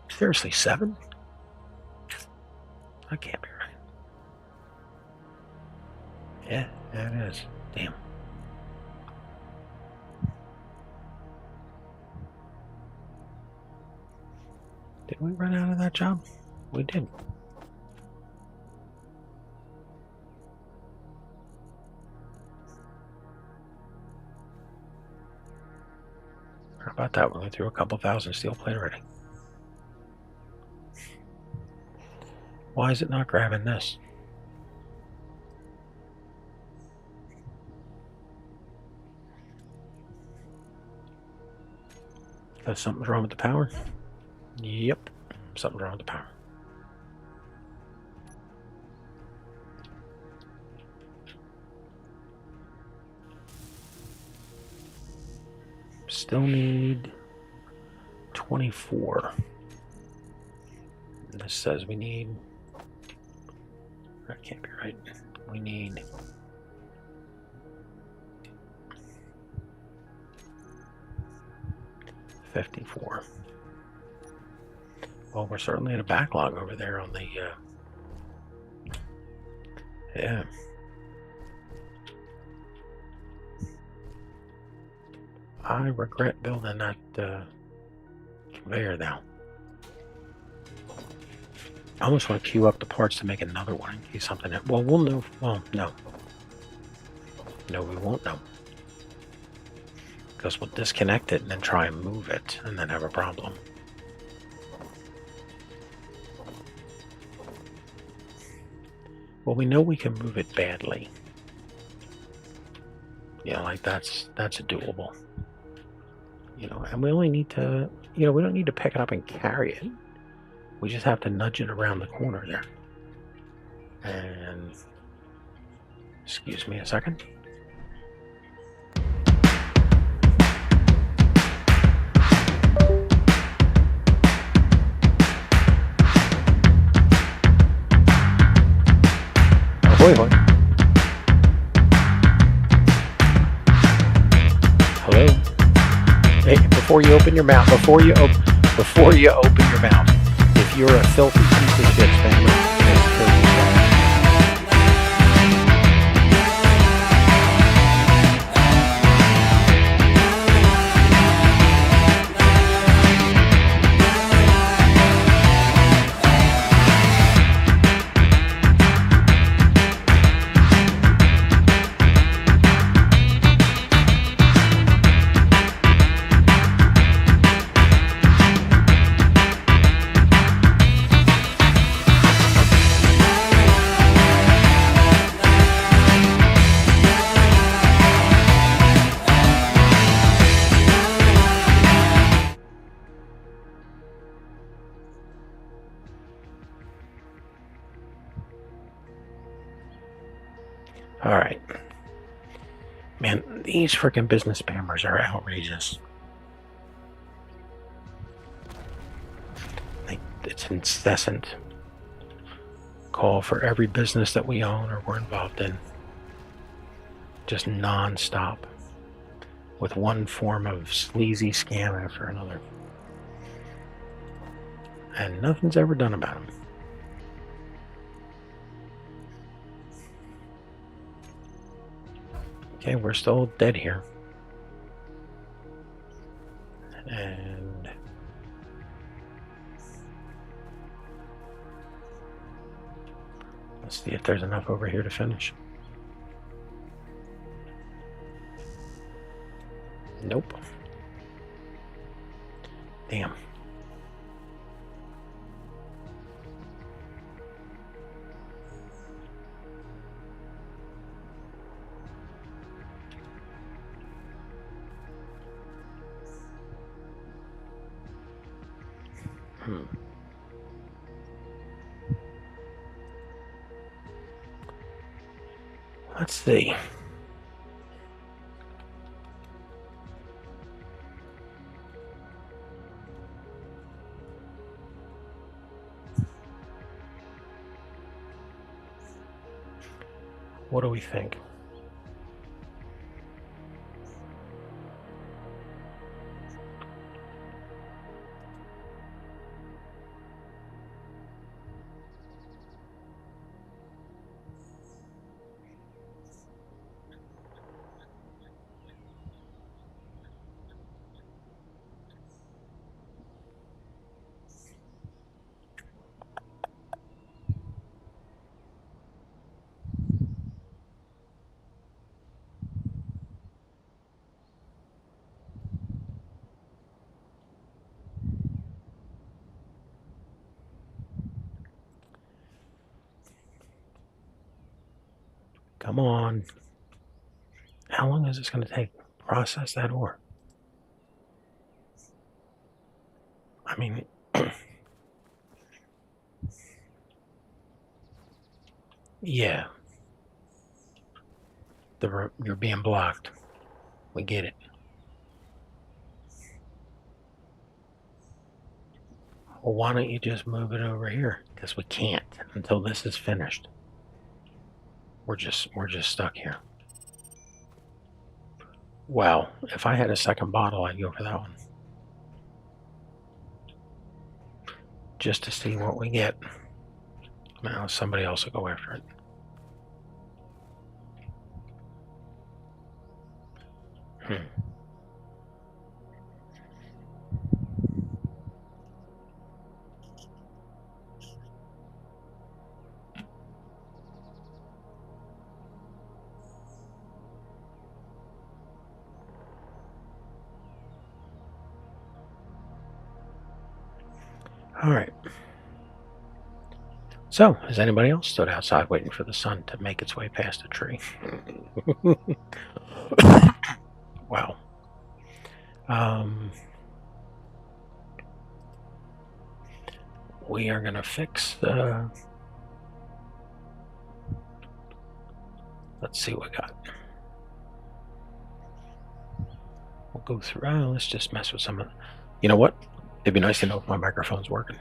Seriously, 7? That can't be right. Yeah, it is. Damn. Did we run out of that job? We did. How about that? We went through a couple thousand steel plate already. Why is it not grabbing this? Because something's wrong with the power? Yep, something's wrong with the power. Still need 24. This says we need... That can't be right. We need... 54. Well, we're certainly in a backlog over there on the... yeah. I regret building that conveyor now. I almost want to queue up the parts to make another one in case something... Well, we'll know... Well, no. No, we won't know. Because we'll disconnect it and then try and move it and then have a problem. Well, we know we can move it badly. Yeah, like that's doable. You know, and we only need to, you know, we don't need to pick it up and carry it. We just have to nudge it around the corner there. And, excuse me a second. Ahoy, hoy. Hello. Hey, before you open your mouth, before you open your mouth, if you're a filthy piece of shit spammer, all right. Man, these freaking business spammers are outrageous. It's incessant call for every business that we own or we're involved in. Just non-stop. With one form of sleazy scam after another. And nothing's ever done about them. Okay, we're still dead here. And let's see if there's enough over here to finish. Nope. Damn. Let's see. What do we think? Come on. How long is this going to take? Process that ore. I mean, yeah. You're being blocked. We get it. Well, why don't you just move it over here? Because we can't until this is finished. We're just stuck here. Well, if I had a second bottle, I'd go for that one. Just to see what we get. Now somebody else will go after it. All right. So, has anybody else stood outside waiting for the sun to make its way past the tree? Wow. We are going to fix the... Let's see what we got. We'll go through... let's just mess with some of... You know what? It'd be nice to know if my microphone's working.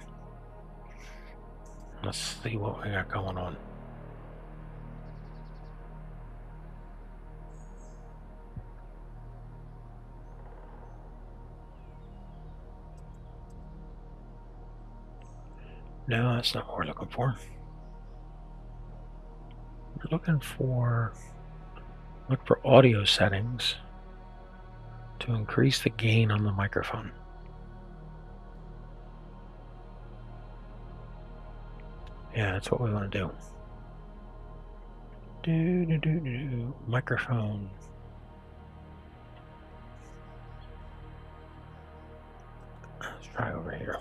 Let's see what we got going on. No, that's not what we're looking for. We're looking for... Look for audio settings to increase the gain on the microphone. Yeah, that's what we want to do. Microphone. Let's try over here.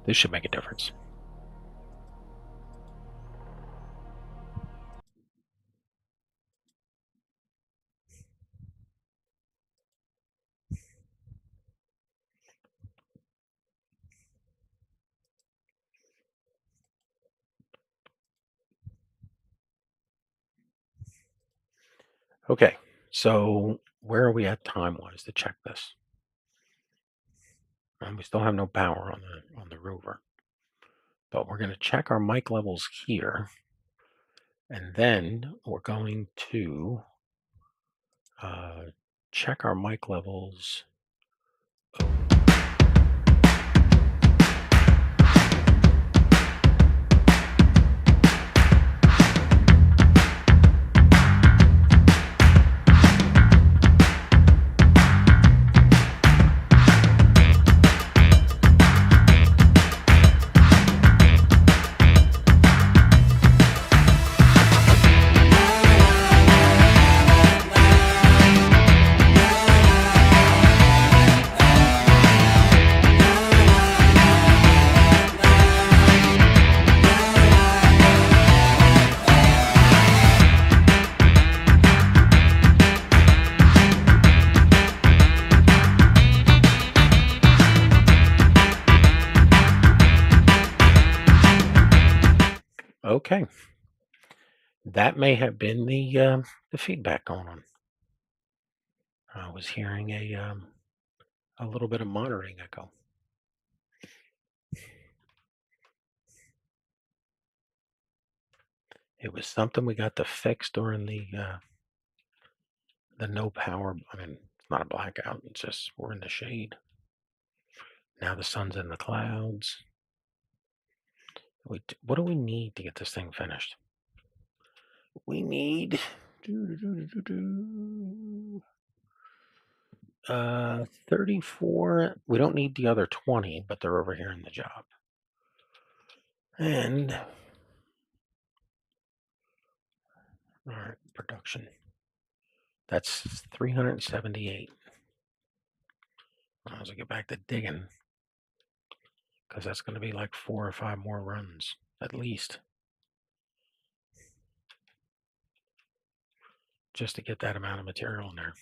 This should make a difference. Okay, so where are we at time-wise to check this? We still have no power on the rover, but we're going to check our mic levels here, and then we're going to check our mic levels. Okay, that may have been the feedback going on. I was hearing a little bit of monitoring echo. It was something we got to fix during the no power. I mean, it's not a blackout. It's just we're in the shade. Now the sun's in the clouds. What do we need to get this thing finished? We need 34. We don't need the other 20, but they're over here in the job. And all right, production. That's 378. As I get back to digging, because that's going to be like 4 or 5 more runs at least just to get that amount of material in there.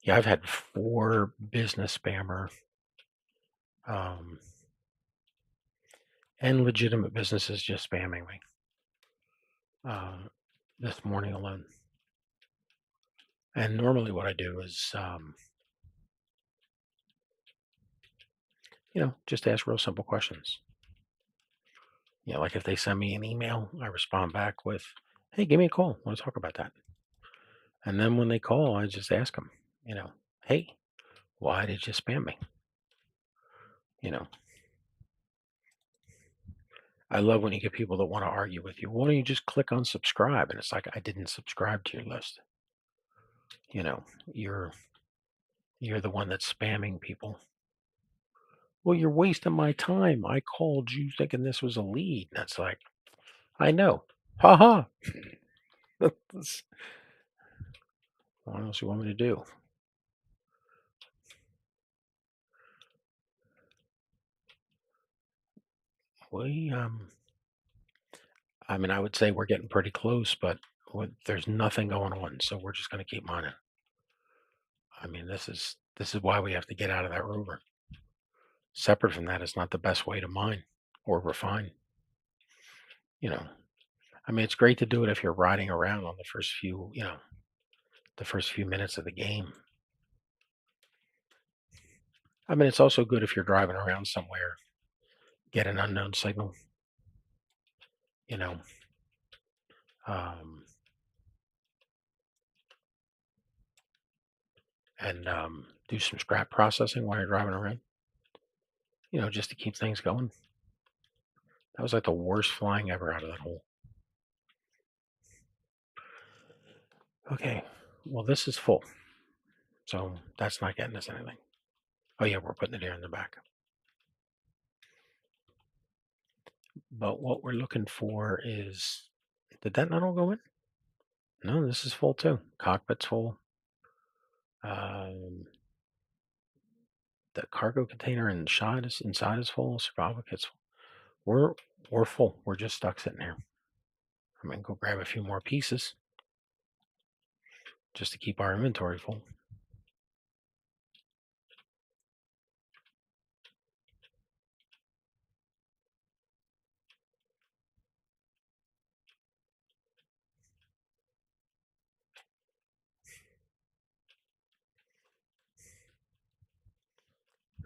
Yeah, I've had 4 business spammer um, and legitimate businesses just spamming me uh, this morning alone. And normally, what I do is, just ask real simple questions. Like if they send me an email, I respond back with, "Hey, give me a call. I want to talk about that." And then when they call, I just ask them, "Hey, why did you spam me?" You know, I love when you get people that want to argue with you. Why don't you just click on subscribe? And it's like, I didn't subscribe to your list. You know, you're you're the one that's spamming people. Well, you're wasting my time. I called you thinking this was a lead. That's like, I know. Ha ha. What else you want me to do? We I mean, I would say we're getting pretty close, but there's nothing going on, so we're just going to keep mining. I mean, this is why we have to get out of that rover. Separate from that, it's not the best way to mine or refine. You know, I mean, it's great to do it if you're riding around on the first few minutes of the game. I mean, it's also good if you're driving around somewhere, get an unknown signal, you know, um, and do some scrap processing while you're driving around, just to keep things going. That was like the worst flying ever out of that hole. Okay, well, this is full, so that's not getting us anything. Oh, yeah, we're putting it here in the back. But what we're looking for is, did that not all go in? No, this is full too. Cockpit's full. Um, the cargo container inside is full. Survival kit's full. We're full. We're just stuck sitting here. I'm gonna go grab a few more pieces just to keep our inventory full.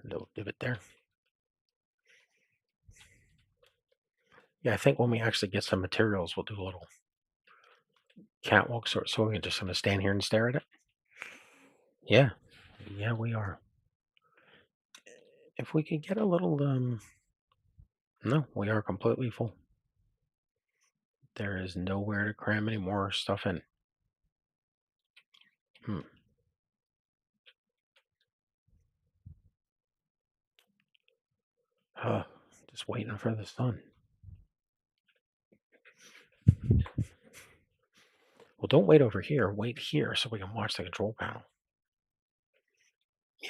A little divot there. Yeah, I think when we actually get some materials, we'll do a little catwalk so we can just kind of stand here and stare at it. Yeah, yeah, we are. If we could get a little, no, we are completely full. There is nowhere to cram any more stuff in. Hmm. Uh, just waiting for the sun. Well, don't wait over here. Wait here so we can watch the control panel.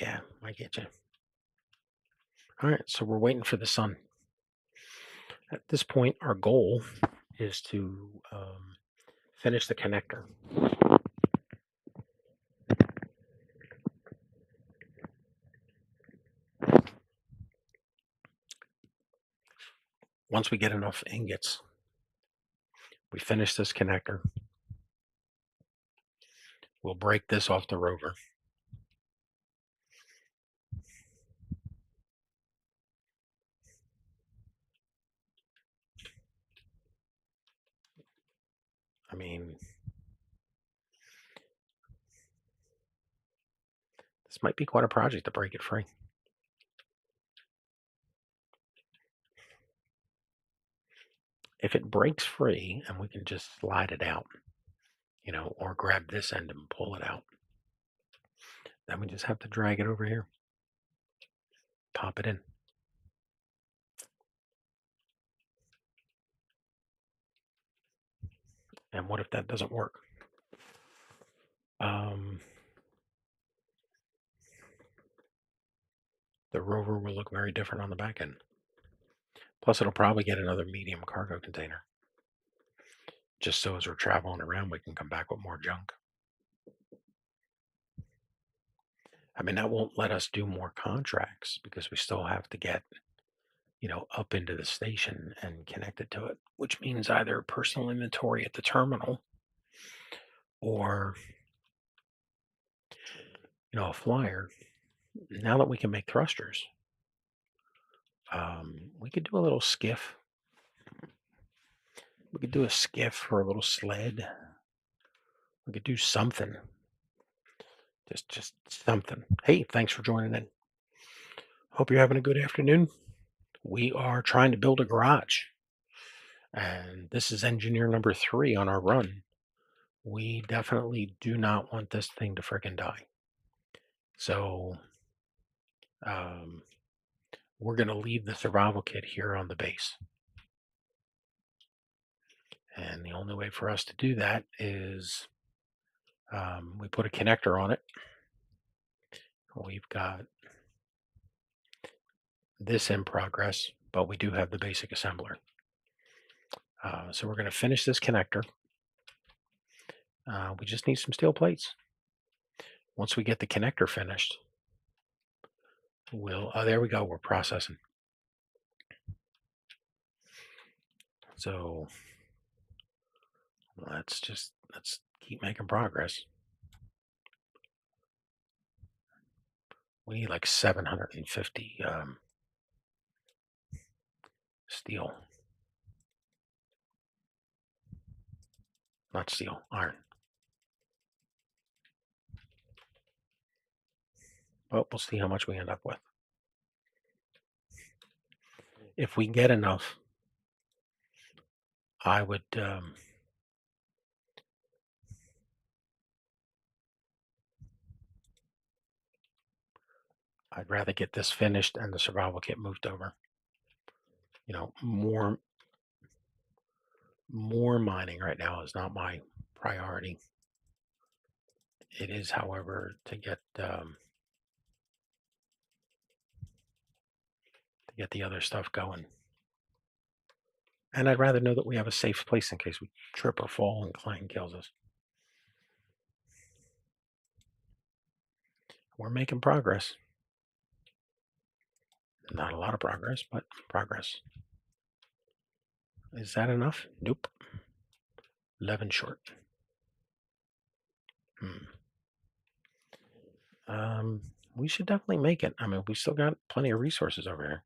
Yeah, I get you. All right, so we're waiting for the sun. At this point, our goal is to finish the connector. Once we get enough ingots, we finish this connector. We'll break this off the rover. I mean, this might be quite a project to break it free. If it breaks free and we can just slide it out, or grab this end and pull it out, then we just have to drag it over here, pop it in. And what if that doesn't work? Um, The rover will look very different on the back end. Plus, it'll probably get another medium cargo container, just so as we're traveling around, we can come back with more junk. I mean, that won't let us do more contracts because we still have to get, up into the station and connected to it, which means either personal inventory at the terminal or, a flyer. Now that we can make thrusters, we could do a little skiff. We could do a skiff or a little sled. We could do something. Just something. Hey, thanks for joining in. Hope you're having a good afternoon. We are trying to build a garage, and this is engineer number 3 on our run. We definitely do not want this thing to frickin' die. So, um, we're going to leave the survival kit here on the base. And the only way for us to do that is we put a connector on it. We've got this in progress, but we do have the basic assembler. So we're going to finish this connector. We just need some steel plates. Once we get the connector finished, there we go, we're processing. So let's keep making progress. We need like 750 steel. Not steel, iron. But we'll see how much we end up with. If we get enough, I would I'd rather get this finished and the survival kit moved over. More mining right now is not my priority. It is, however, to get the other stuff going. And I'd rather know that we have a safe place in case we trip or fall and Klein kills us. We're making progress. Not a lot of progress, but progress. Is that enough? Nope. 11 short. We should definitely make it. I mean, we still got plenty of resources over here.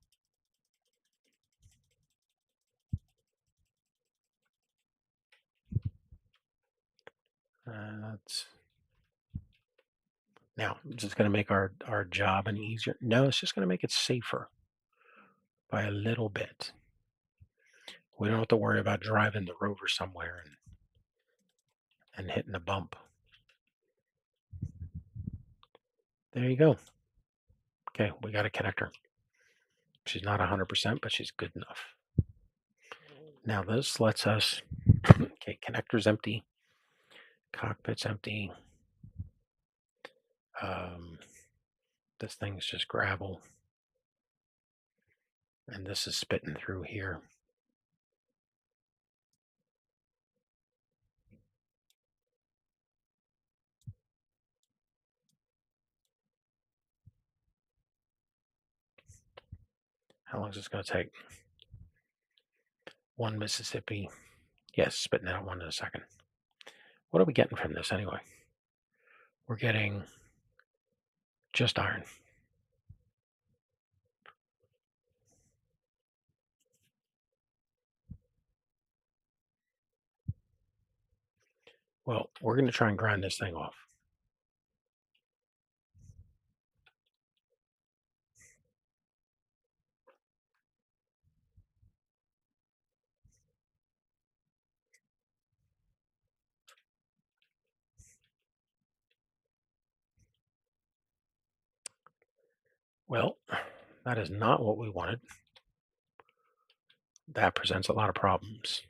Now, is this going to make our job any easier? No, it's just going to make it safer by a little bit. We don't have to worry about driving the rover somewhere and hitting a bump. There you go. Okay, we got a connector. She's not 100%, but she's good enough. Now this lets us, okay, connector's empty, cockpit's empty. This thing's just gravel. And this is spitting through here. How long is this going to take? 1 Mississippi. Yes, spitting out 1 in a second. What are we getting from this anyway? We're getting just iron. Well, we're going to try and grind this thing off. Well, that is not what we wanted. That presents a lot of problems.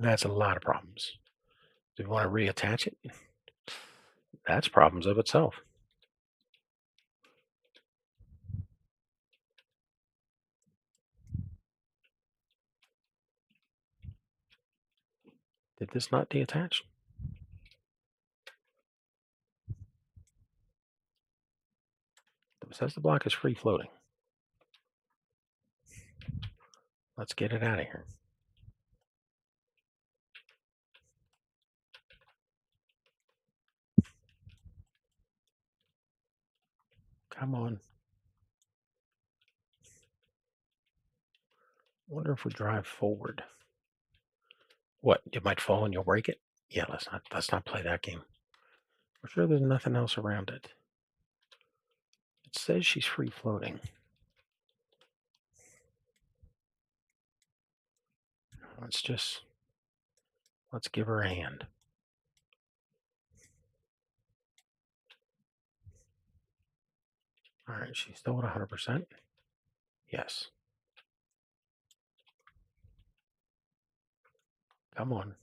That's a lot of problems. Do we want to reattach it? That's problems of itself. Did this not deattach? It says the block is free floating. Let's get it out of here. Come on. Wonder if we drive forward. What? It might fall and you'll break it? Yeah, let's not play that game. We're sure there's nothing else around it. It says she's free floating. Let's give her a hand. All right, she's still at 100%. Yes. Come on.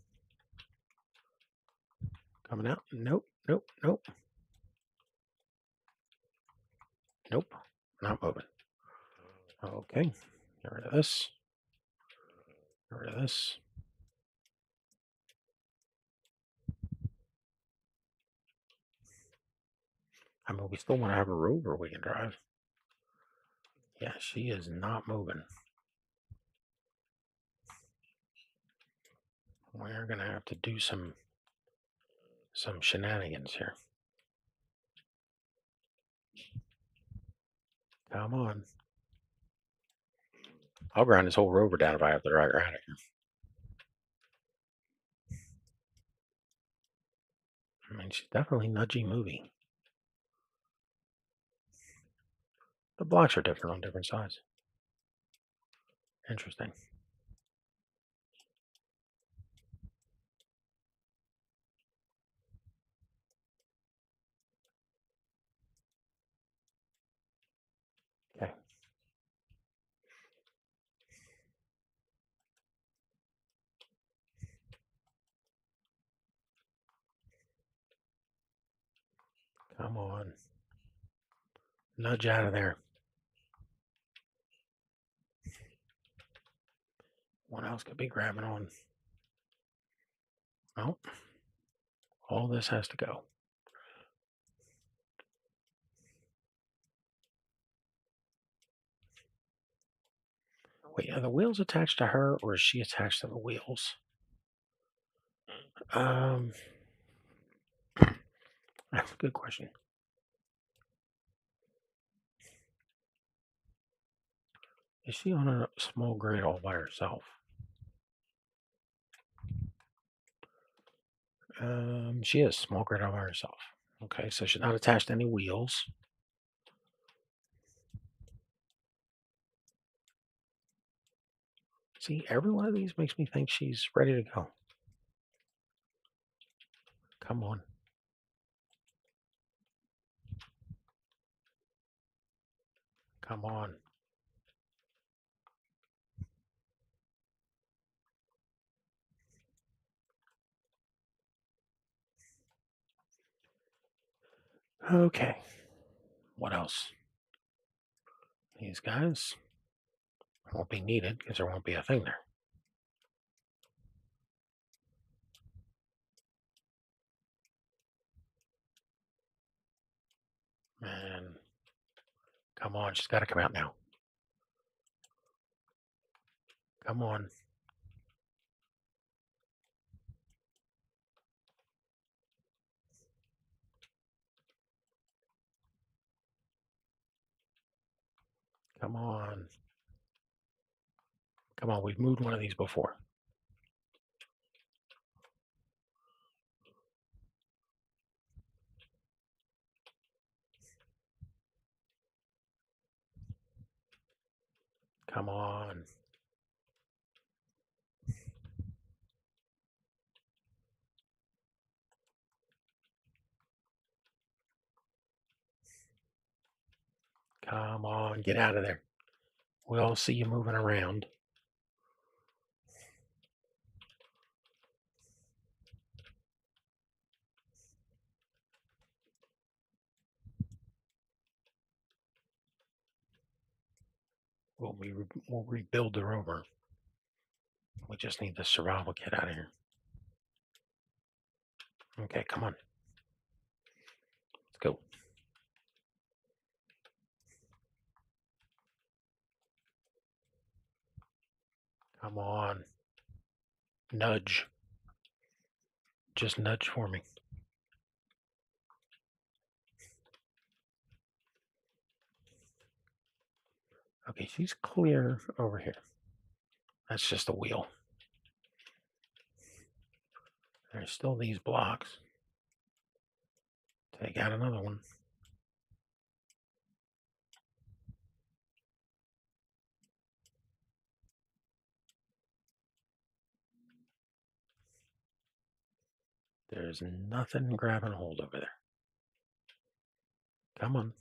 Coming out. Nope, nope, nope. Nope. Not moving. Okay. Get rid of this. Get rid of this. I mean, we still want to have a rover we can drive. Yeah, she is not moving. We're going to have to do some shenanigans here. Come on. I'll grind this whole rover down if I have to drive her out of here. I mean, she's definitely nudgy moving. The blocks are different on different sides. Interesting. Okay. Come on. Nudge out of there. What else could be grabbing on? Well, all this has to go. Wait, are the wheels attached to her or is she attached to the wheels? That's a good question. Is she on a small grid all by herself? She is small grid all by herself. Okay, so she's not attached to any wheels. See, every one of these makes me think she's ready to go. Come on. Come on. Okay. What else? These guys won't be needed because there won't be a thing there. Man, come on. She's got to come out now. Come on. Come on. Come on. We've moved one of these before. Come on. Come on. Get out of there. We all see you moving around. We'll rebuild the rover. We just need the survival kit out of here. Okay, come on. Let's go. Come on. Nudge. Just nudge for me. Okay, she's clear over here. That's just a wheel. There's still these blocks. Take out another one. There's nothing grabbing hold over there. Come on.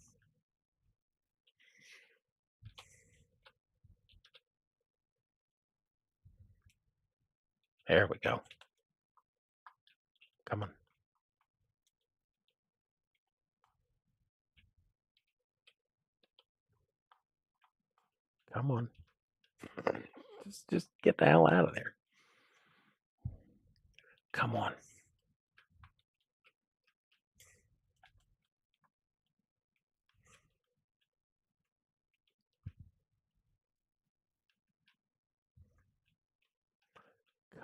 There we go. Come on. Come on. Just get the hell out of there. Come on.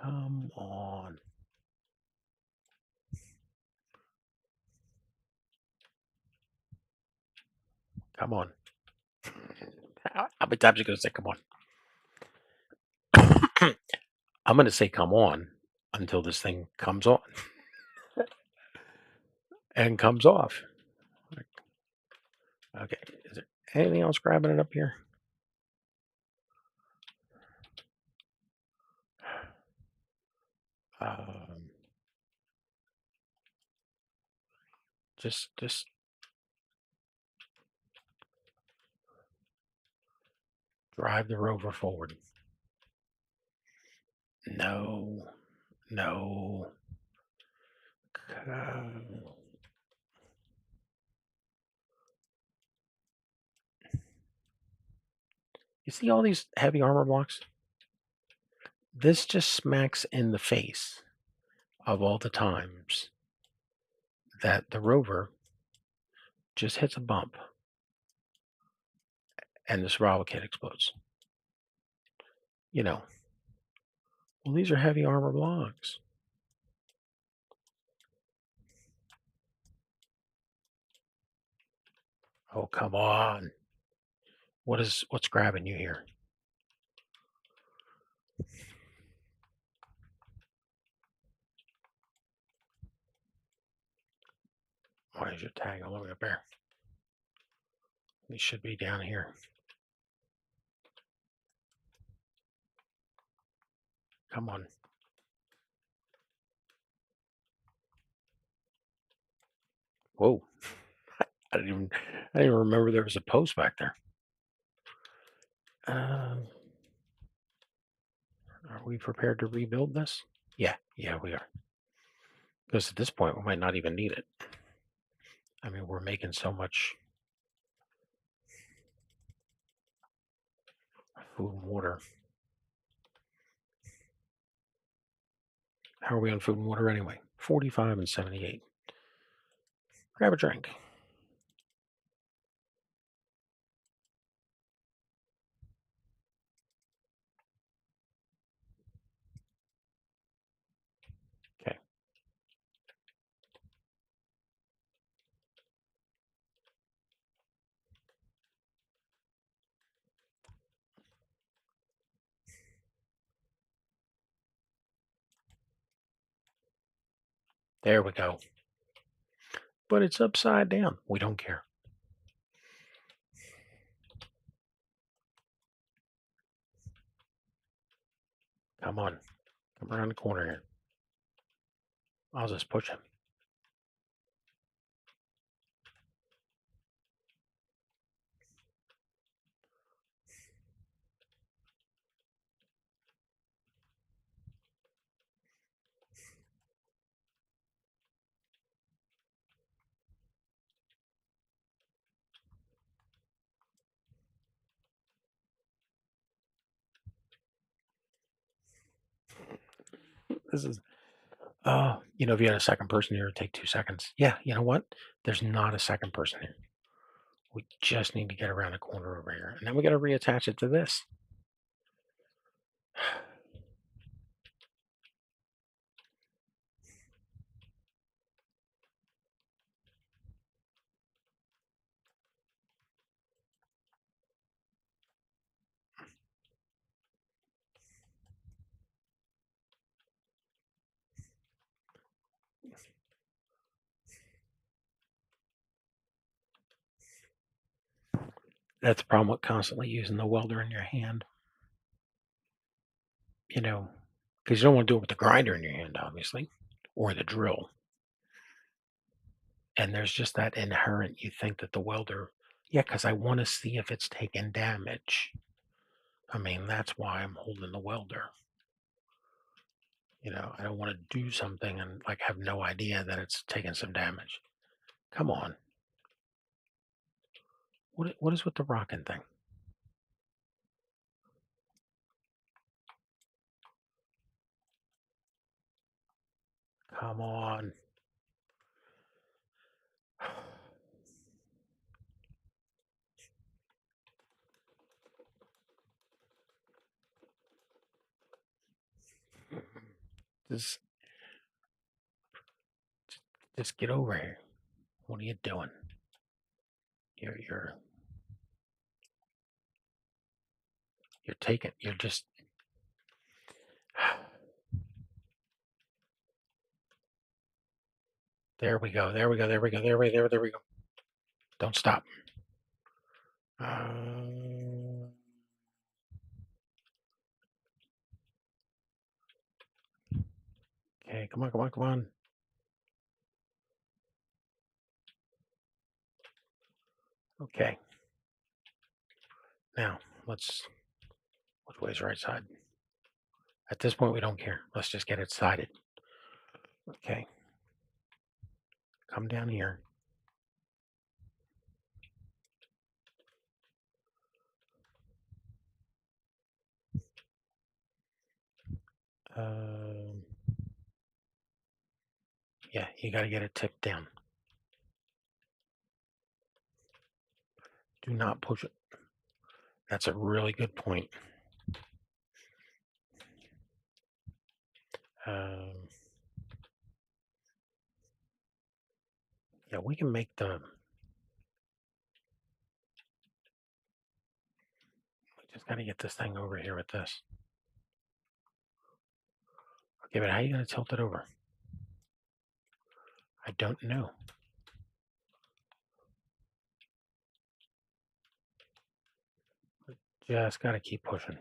Come on. Come on. How many times are you going to say come on? I'm going to say come on until this thing comes on and comes off. Okay. Is there anything else grabbing it up here? Um, just drive the rover forward. No. No. You see all these heavy armor blocks? This just smacks in the face of all the times that the rover just hits a bump and the survival kit explodes. You know, well, these are heavy armor blocks. Oh, come on. What's grabbing you here? Why is your tag all the way up there? It should be down here. Come on. Whoa. I didn't even remember there was a post back there. Are we prepared to rebuild this? Yeah, we are. Because at this point, we might not even need it. I mean, we're making so much food and water. How are we on food and water anyway? 45 and 78. Grab a drink. Okay. There we go. But it's upside down. We don't care. Come on. Come around the corner here. I'll just push him. This is if you had a second person here, it'd take 2 seconds. Yeah, you know what? There's not a second person here. We just need to get around the corner over here, and then we got to reattach it to this. That's the problem with constantly using the welder in your hand. Because you don't want to do it with the grinder in your hand, obviously, or the drill. And there's just that inherent, you think that the welder, yeah, because I want to see if it's taking damage. I mean, that's why I'm holding the welder. I don't want to do something and like have no idea that it's taking some damage. Come on. What is with the rocking thing? Come on. Just just get over here. What are you doing? You're you're taking you're just there we go. There we go. There we go. There we go. Don't stop. Okay, come on, come on, come on. Okay. Now, which way is right side? At this point, we don't care. Let's just get it sided. Okay. Come down here. Um, yeah, you got to get it tipped down. Do not push it. That's a really good point. Yeah, we can make we just got to get this thing over here with this. Okay, but how are you going to tilt it over? I don't know. Just got to keep pushing.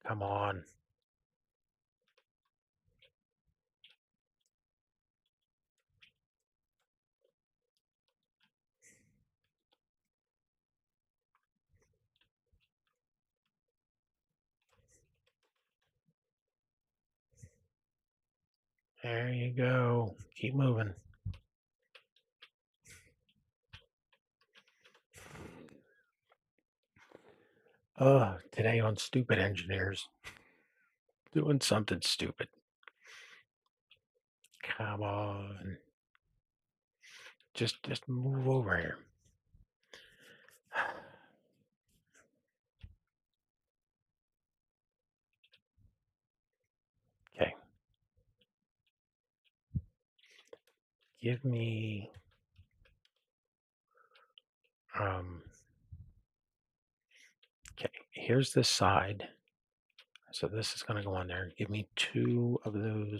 Come on. There you go. Keep moving. Today on Stupid Engineers. Doing something stupid. Come on. Just move over here. Okay. Give me okay, here's this side. So this is going to go on there. Give me two of the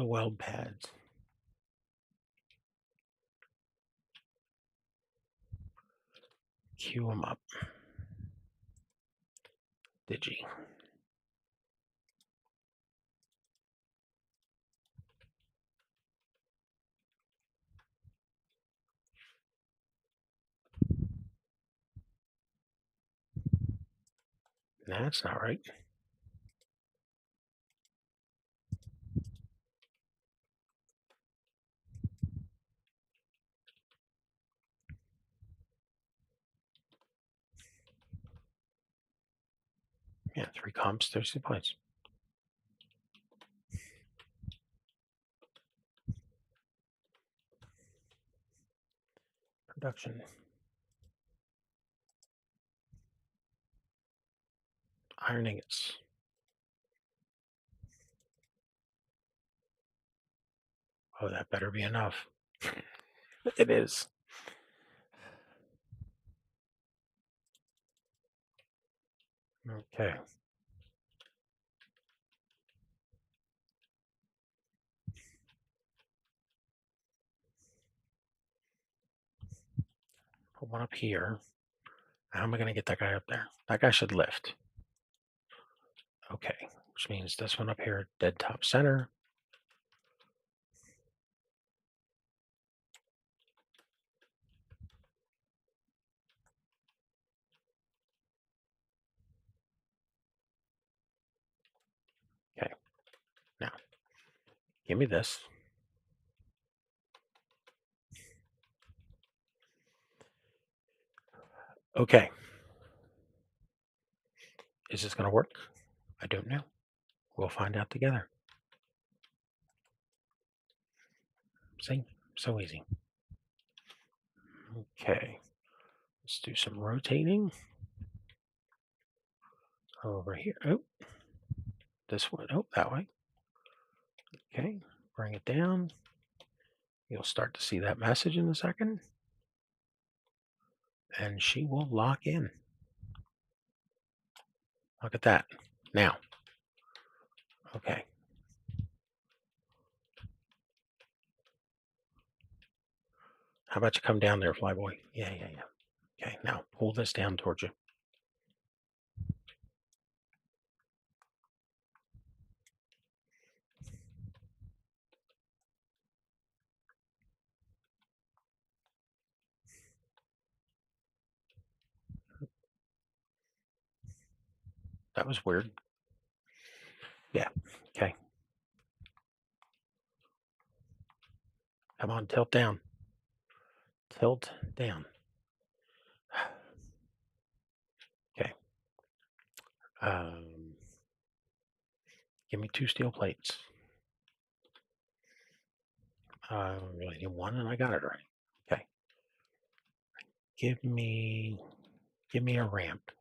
weld pads. Cue them up. Digi. That's not right. Yeah, 3 comps, 30 points. Production. Iron ingots. Oh, that better be enough. It is. Okay. Put one up here. How am I going to get that guy up there? That guy should lift. Okay, which means this one up here, dead top center. Okay, now give me this. Okay, is this going to work? I don't know. We'll find out together. See, so easy. Okay, let's do some rotating over here. Oh, this one. Oh, that way. Okay, bring it down. You'll start to see that message in a second. And she will lock in. Look at that. Now, okay. How about you come down there, Flyboy? Yeah. Okay, now pull this down towards you. That was weird. Yeah, okay. Come on, tilt down. Tilt down. Okay. Give me 2 steel plates. I really need one, and I got it right. Okay. Give me a ramp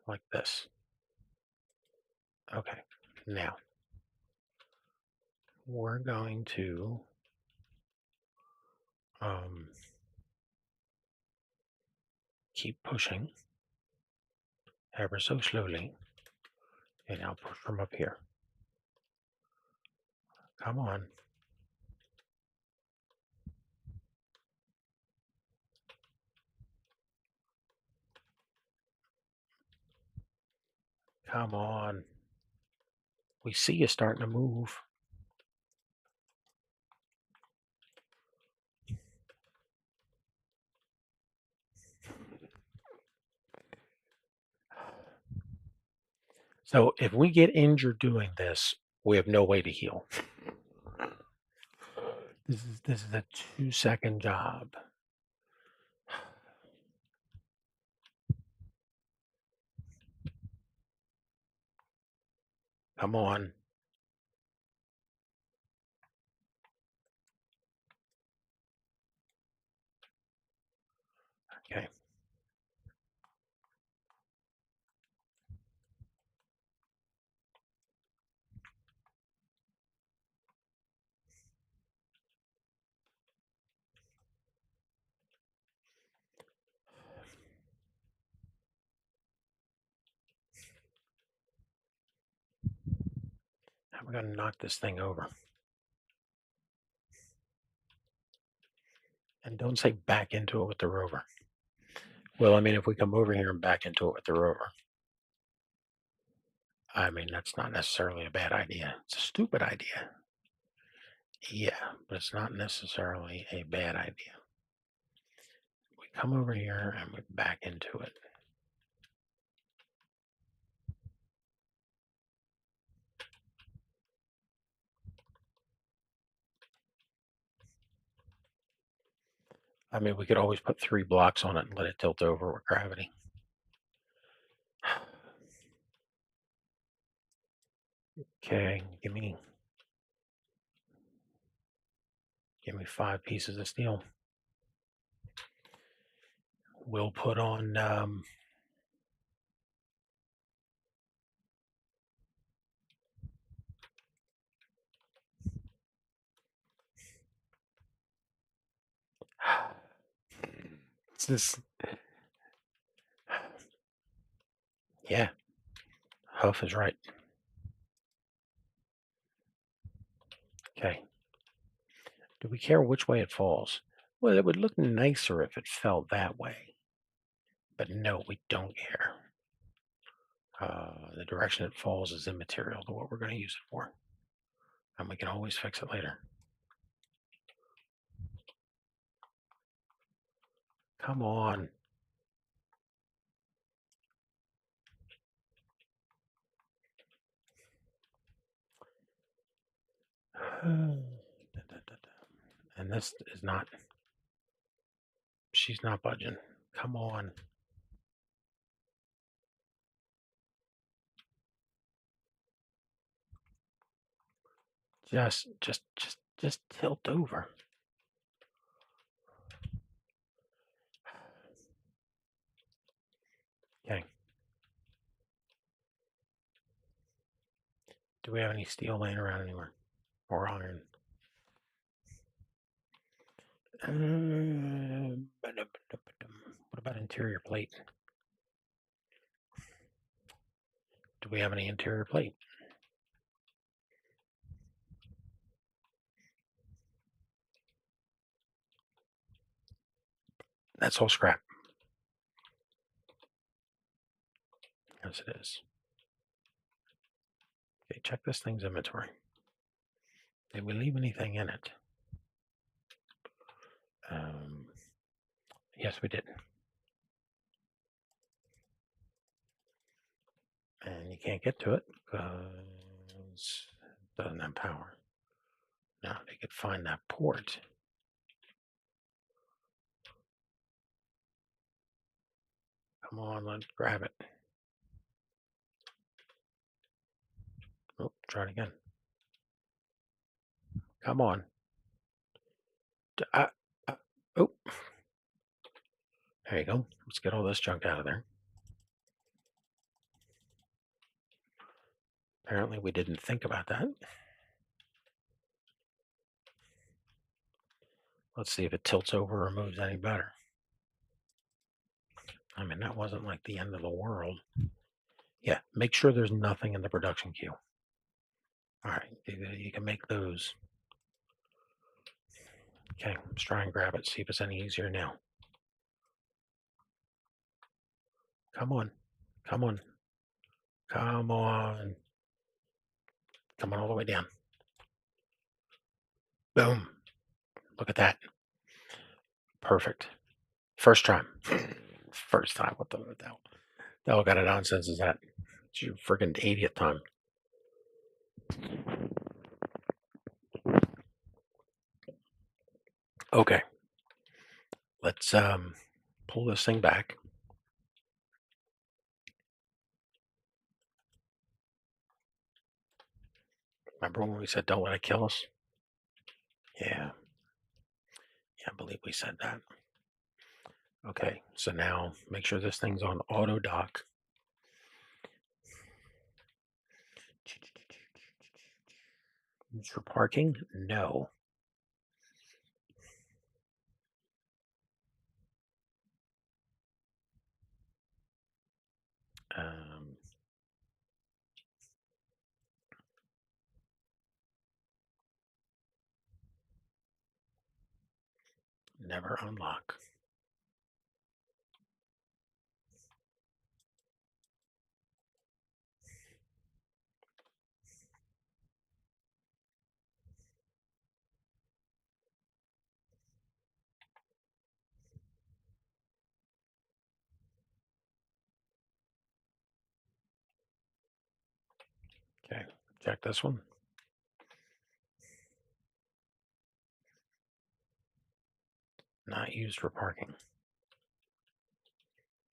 like this. Okay. Now we're going to keep pushing ever so slowly, and I'll push from up here. Come on. Come on. We see you starting to move. So if we get injured doing this, we have no way to heal. This is a 2-second job. Come on. Okay. Now we're going to knock this thing over. And don't say back into it with the rover. Well, I mean, if we come over here and back into it with the rover, I mean, that's not necessarily a bad idea. It's a stupid idea. Yeah, but it's not necessarily a bad idea. We come over here and we back into it. I mean, we could always put 3 blocks on it and let it tilt over with gravity. Okay, give me 5 pieces of steel. We'll put on it's this. Yeah, Huff is right. Okay. Do we care which way it falls? Well, it would look nicer if it fell that way. But no, we don't care. The direction it falls is immaterial to what we're going to use it for. And we can always fix it later. Come on. And this is not, she's not budging. Come on. Just tilt over. Okay. Do we have any steel laying around anywhere? Or iron? What about interior plate? Do we have any interior plate? That's all scrap. Yes, it is. Okay, check this thing's inventory. Did we leave anything in it? Yes, we did. And you can't get to it because it doesn't have power. Now, they could find that port. Come on, let's grab it. Oh, try it again. Come on. Uh, oh, there you go. Let's get all this junk out of there. Apparently, we didn't think about that. Let's see if it tilts over or moves any better. I mean, that wasn't like the end of the world. Yeah, make sure there's nothing in the production queue. All right, you can make those. Okay, let's try and grab it, see if it's any easier now. Come on. Come on. Come on. Come on all the way down. Boom. Look at that. Perfect. First time. First time. What the hell? The hell kind of nonsense is that? It's your freaking 80th time. Okay. Let's pull this thing back. Remember when we said don't let it kill us? Yeah. Yeah, I believe we said that. Okay, so now make sure this thing's on auto dock. Use for parking? No. Um, never unlock. Okay, check this one. Not used for parking.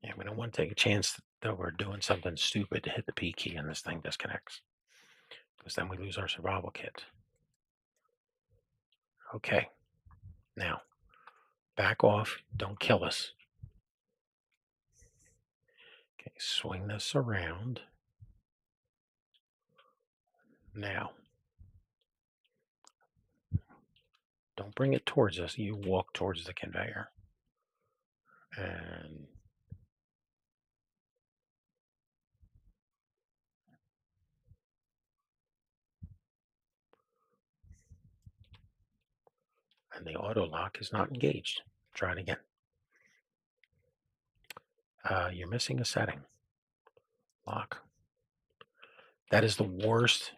Yeah, we don't want to take a chance that we're doing something stupid to hit the P key and this thing disconnects. because then we lose our survival kit. Okay, now back off. Don't kill us. Okay, swing this around. Now, don't bring it towards us. You walk towards the conveyor. And the auto lock is not engaged. Try it again. You're missing a setting. Lock. That is the worst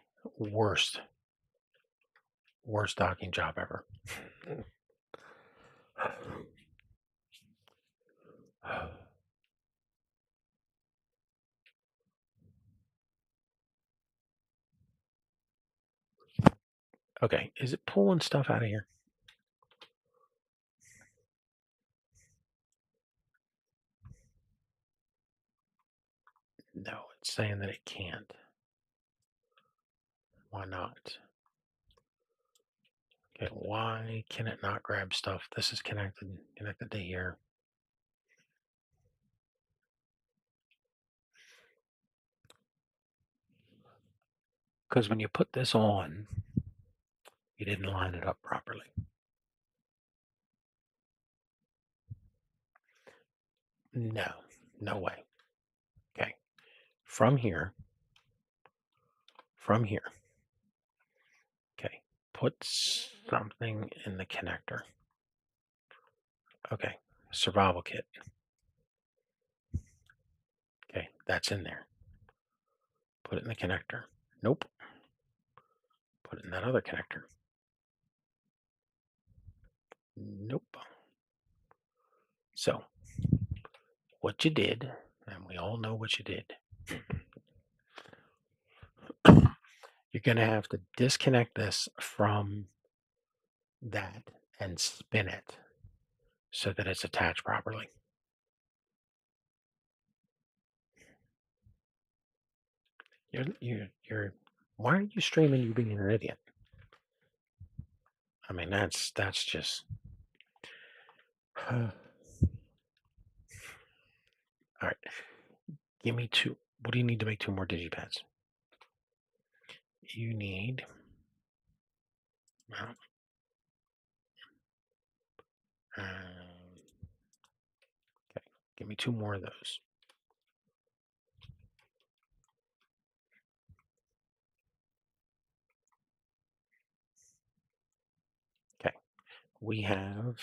docking job ever. Okay, is it pulling stuff out of here? No, it's saying that it can't. Why not? Okay, why can it not grab stuff? This is connected to here. Because when you put this on, you didn't line it up properly. No, no way. Okay, from here, okay, put something in the connector. Okay, survival kit. Okay, that's in there. Put it in the connector. Nope. Put it in that other connector. Nope. So, what you did, and we all know what you did, you're going to have to disconnect this from that and spin it so that it's attached properly. You're why are you streaming you being an idiot? I mean, that's just. All right. Give me two. What do you need to make two more digipads? You need. Well, okay. Give me two more of those. Okay. We have.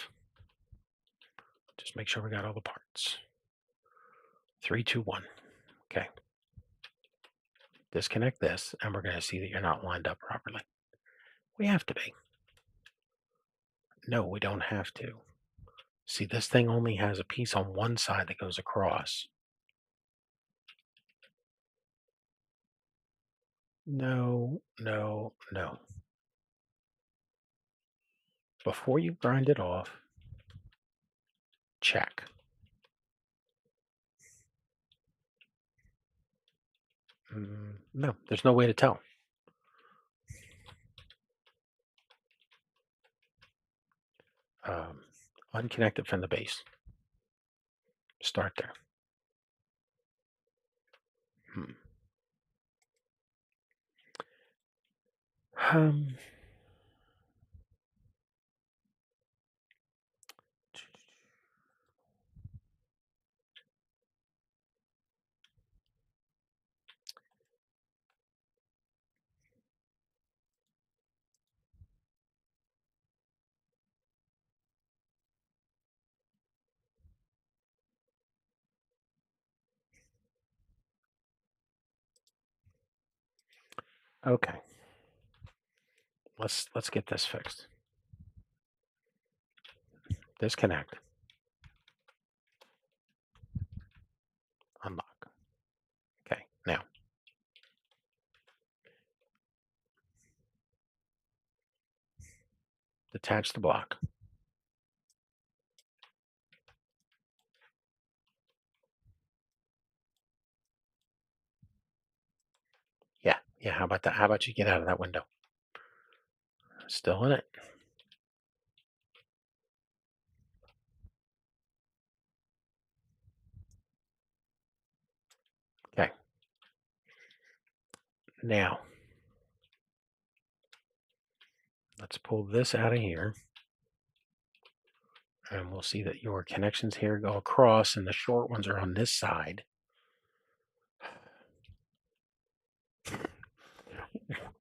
Just make sure we got all the parts. 3, 2, 1. Okay. Disconnect this, and we're going to see that you're not lined up properly. We have to be. No, we don't have to. See, this thing only has a piece on one side that goes across. No, no, no. Before you grind it off, check. No, there's no way to tell. Unconnected from the base. Start there. Um, okay. Let's get this fixed. Disconnect. Unlock. Okay, now. Detach the block. Yeah, Yeah, how about that? How about you get out of that window? Still in it. Okay. Now, let's pull this out of here. And we'll see that your connections here go across and the short ones are on this side.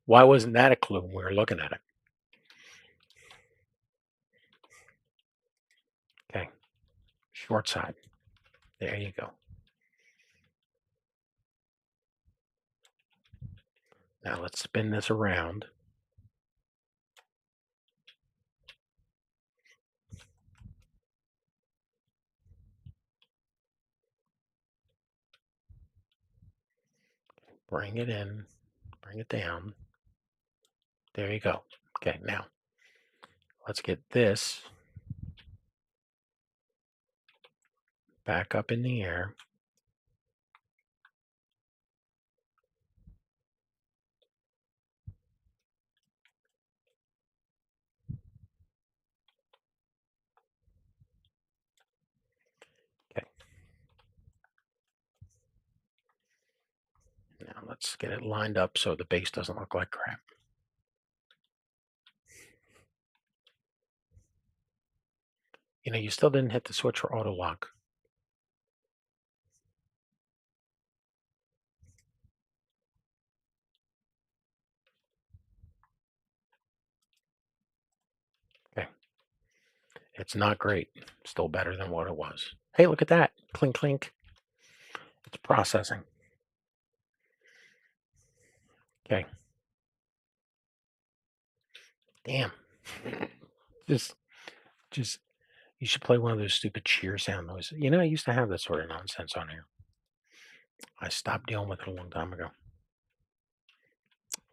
Why wasn't that a clue when we were looking at it? Okay, short side. There you go. Now let's spin this around. Bring it in, bring it down. There you go. Okay, now let's get this back up in the air. Okay, now let's get it lined up so the base doesn't look like crap. You know, you still didn't hit the switch for auto lock. Okay, it's not great. Still better than what it was. Hey, look at that. Clink, clink. It's processing. Okay. Damn. Just, just, you should play one of those stupid cheer sound noises. You know, I used to have that sort of nonsense on here. I stopped dealing with it a long time ago.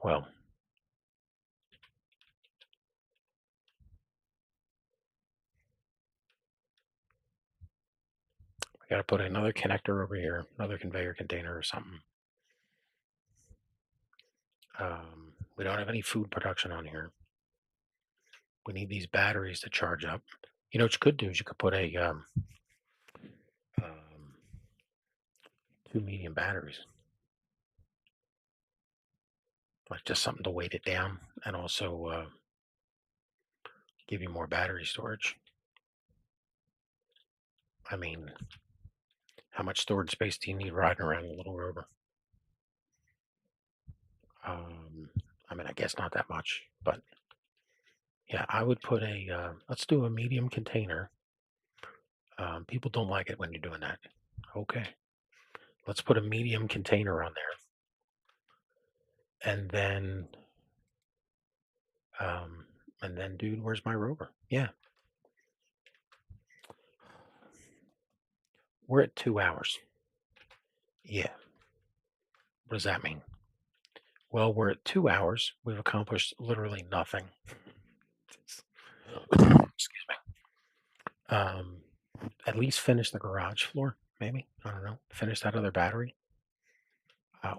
Well, I got to put another connector over here, another conveyor container or something. We don't have any food production on here. We need these batteries to charge up. You know what you could do is you could put a um, two medium batteries, like just something to weight it down and also give you more battery storage. I mean, how much storage space do you need riding around a little rover? I mean, I guess not that much, but yeah, I would put a, let's do a medium container. People don't like it when you're doing that. Okay, let's put a medium container on there, um, and then, dude, where's my rover? Yeah, we're at 2 hours. Yeah, what does that mean? Well, we're at 2 hours. We've accomplished literally nothing. Excuse me. At least finish the garage floor, maybe. I don't know. Finish that other battery.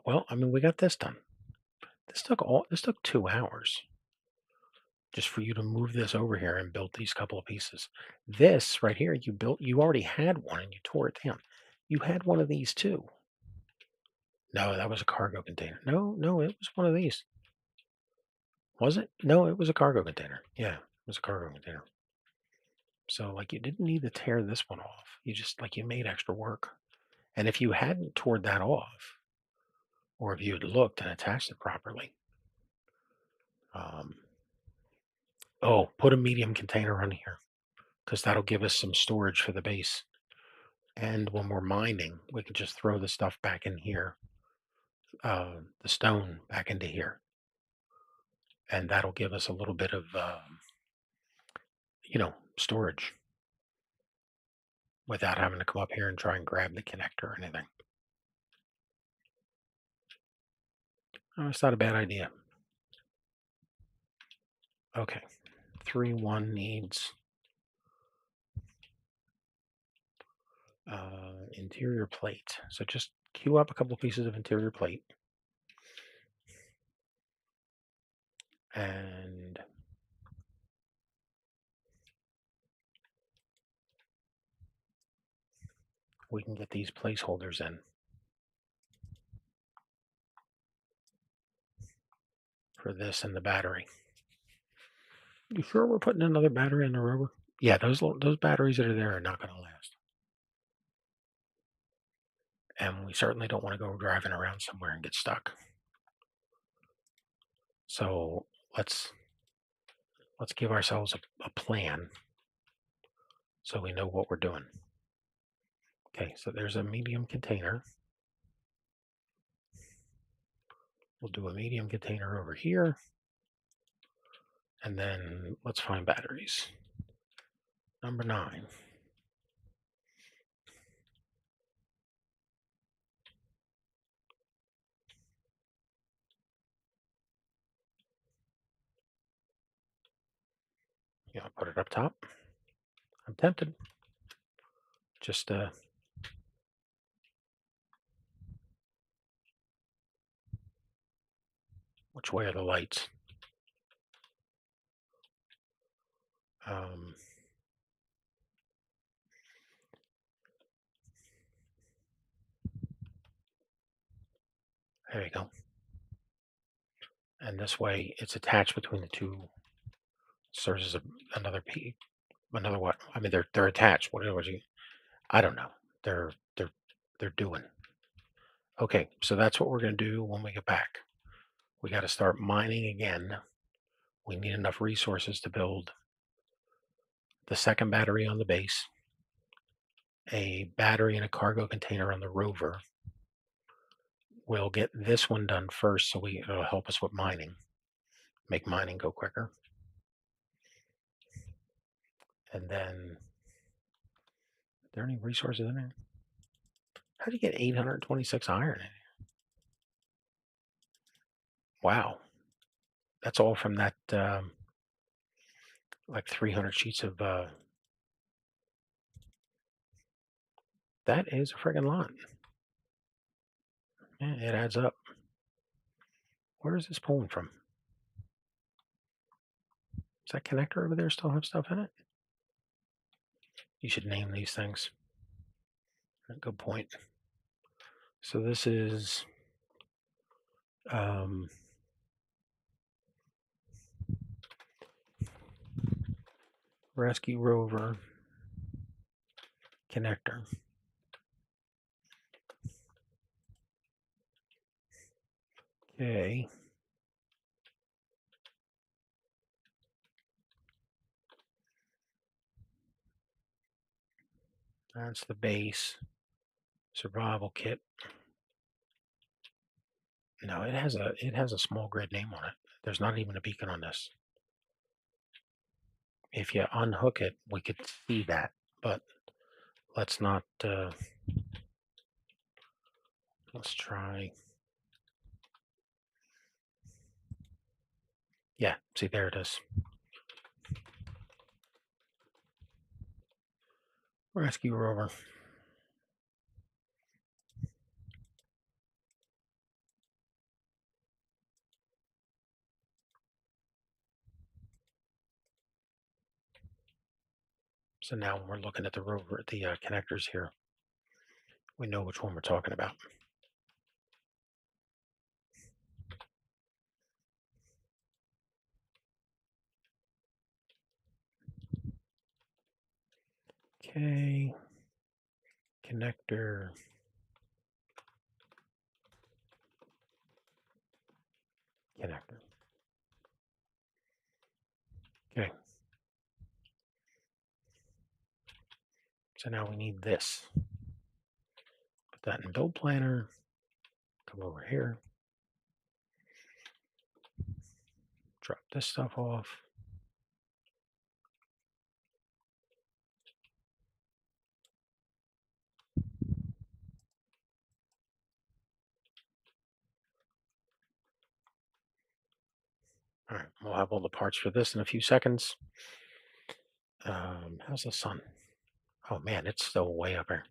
Well, I mean, we got this done. This took 2 hours just for you to move this over here and build these couple of pieces. This right here, you already had one and you tore it down. You had one of these too. No, that was a cargo container. No, it was one of these. Was it? No, it was a cargo container. Yeah, it was a cargo container. So like you didn't need to tear this one off. You just like you made extra work. And if you hadn't torn that off, or if you had looked and attached it properly, um, oh, put a medium container on here because that'll give us some storage for the base. And when we're mining, we can just throw the stuff back in here, the stone back into here, and that'll give us a little bit of, storage without having to come up here and try and grab the connector or anything. Oh, it's not a bad idea. Okay, 3-1 needs interior plate. So just queue up a couple pieces of interior plate. And we can get these placeholders in for this and the battery. You sure we're putting another battery in the rover? Yeah, those batteries that are there are not going to last. And we certainly don't want to go driving around somewhere and get stuck. So let's give ourselves a plan so we know what we're doing. Okay, so there's a medium container. We'll do a medium container over here. And then let's find batteries. Number 9. Yeah, put it up top. I'm tempted. Just which way are the lights? Um, there you go. And this way, it's attached between the two. Serves as another P. Another what? I mean, they're attached. What was you? I don't know. They're they're they're doing. Okay, so that's what we're going to do when we get back. We got to start mining again. We need enough resources to build the second battery on the base, a battery and a cargo container on the rover. We'll get this one done first, so it'll help us with mining, make mining go quicker. And then, are there any resources in there? How do you get 826 iron? Wow, that's all from that like 300 sheets of. That is a friggin' lot. Yeah, it adds up. Where is this pulling from? Does that connector over there still have stuff in it? You should name these things. Good point. So this is rescue rover connector. Okay. That's the base. Survival kit. No, it has a small grid name on it. There's not even a beacon on this. If you unhook it, we could see that, but let's not. Let's try. Yeah, see, there it is. Rescue rover. So now when we're looking at the rover, the connectors here, we know which one we're talking about. Okay, connector. Connector. Okay. So now we need this. Put that in build planner. Come over here. Drop this stuff off. All right, we'll have all the parts for this in a few seconds. How's the sun? Oh man, it's still way up here.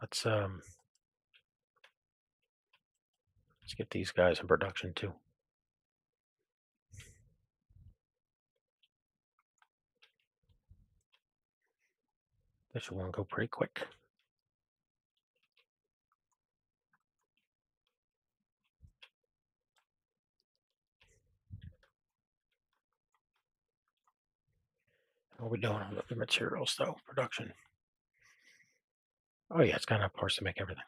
Let's Let's get these guys in production too. This one go pretty quick. How are we doing on the materials though? Production. Oh yeah, it's got enough parts to make everything.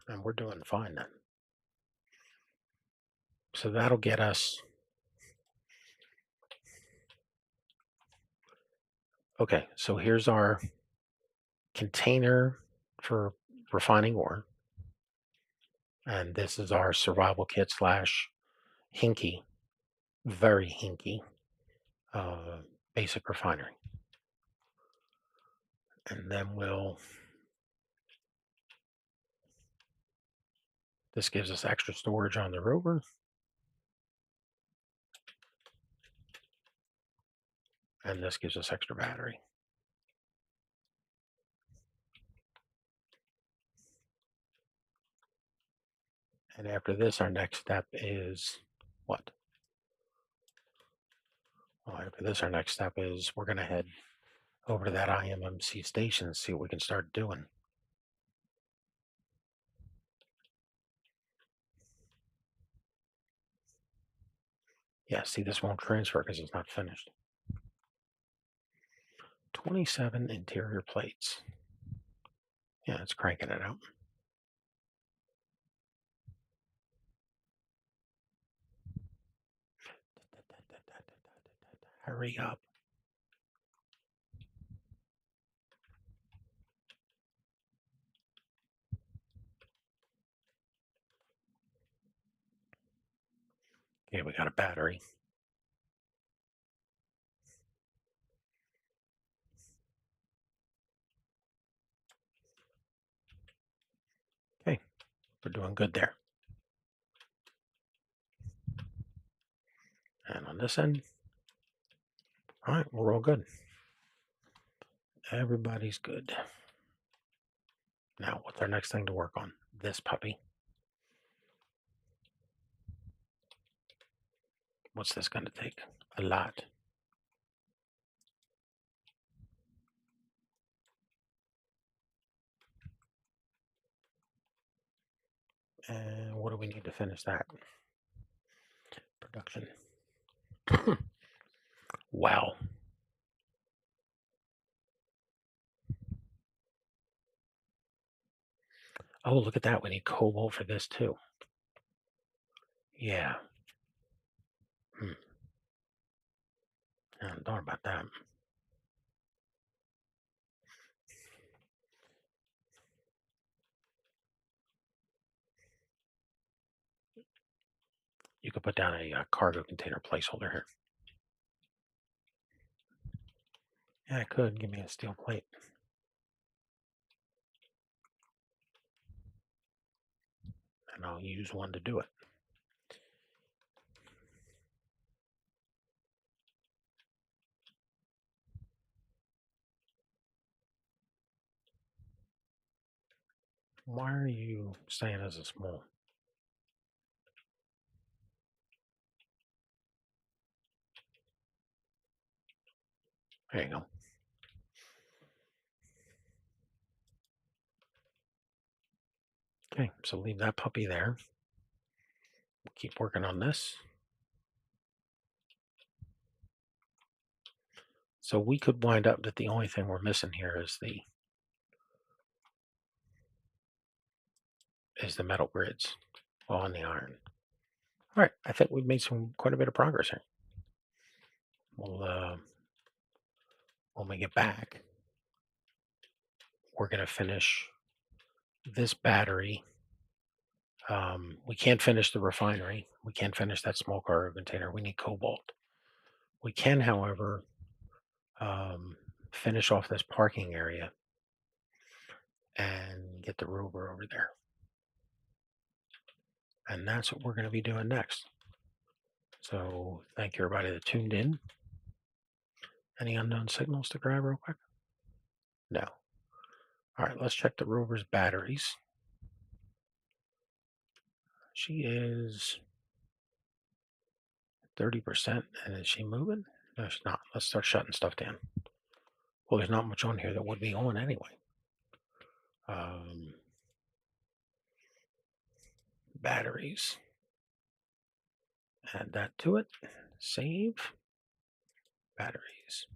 And we're doing fine then. So that'll get us. Okay, so here's our container for refining ore. And this is our survival kit slash hinky, very hinky basic refinery. And then this gives us extra storage on the rover. And this gives us extra battery. And after this, our next step is what? Well, after this, our next step is we're going to head over to that IMMC station and see what we can start doing. Yeah, see, this won't transfer because it's not finished. 27 interior plates. Yeah, it's cranking it out. Hurry up. Okay, we got a battery. Okay, we're doing good there. And on this end, all right, we're all good. Everybody's good. Now, what's our next thing to work on? This puppy. What's this going to take? A lot. And what do we need to finish that? Production. Wow. Oh, look at that. We need cobalt for this too. Yeah. I hadn't thought about that. You could put down a cargo container placeholder here. Yeah, I could. Give me a steel plate. And I'll use one to do it. Why are you staying as a small? There you go. Okay, so leave that puppy there. We'll keep working on this. So we could wind up that the only thing we're missing here is the metal grids on the iron. All right, I think we've made quite a bit of progress here. We'll when we get back, we're going to finish this battery. We can't finish the refinery. We can't finish that small cargo container. We need cobalt. We can, however, finish off this parking area and get the rover over there. And that's what we're going to be doing next. So thank you everybody that tuned in. Any unknown signals to grab real quick? No. All right, let's check the rover's batteries. She is 30%. And is she moving? No, she's not. Let's start shutting stuff down. Well, there's not much on here that would be on anyway. Um, Batteries. Add that to it. Save. Batteries.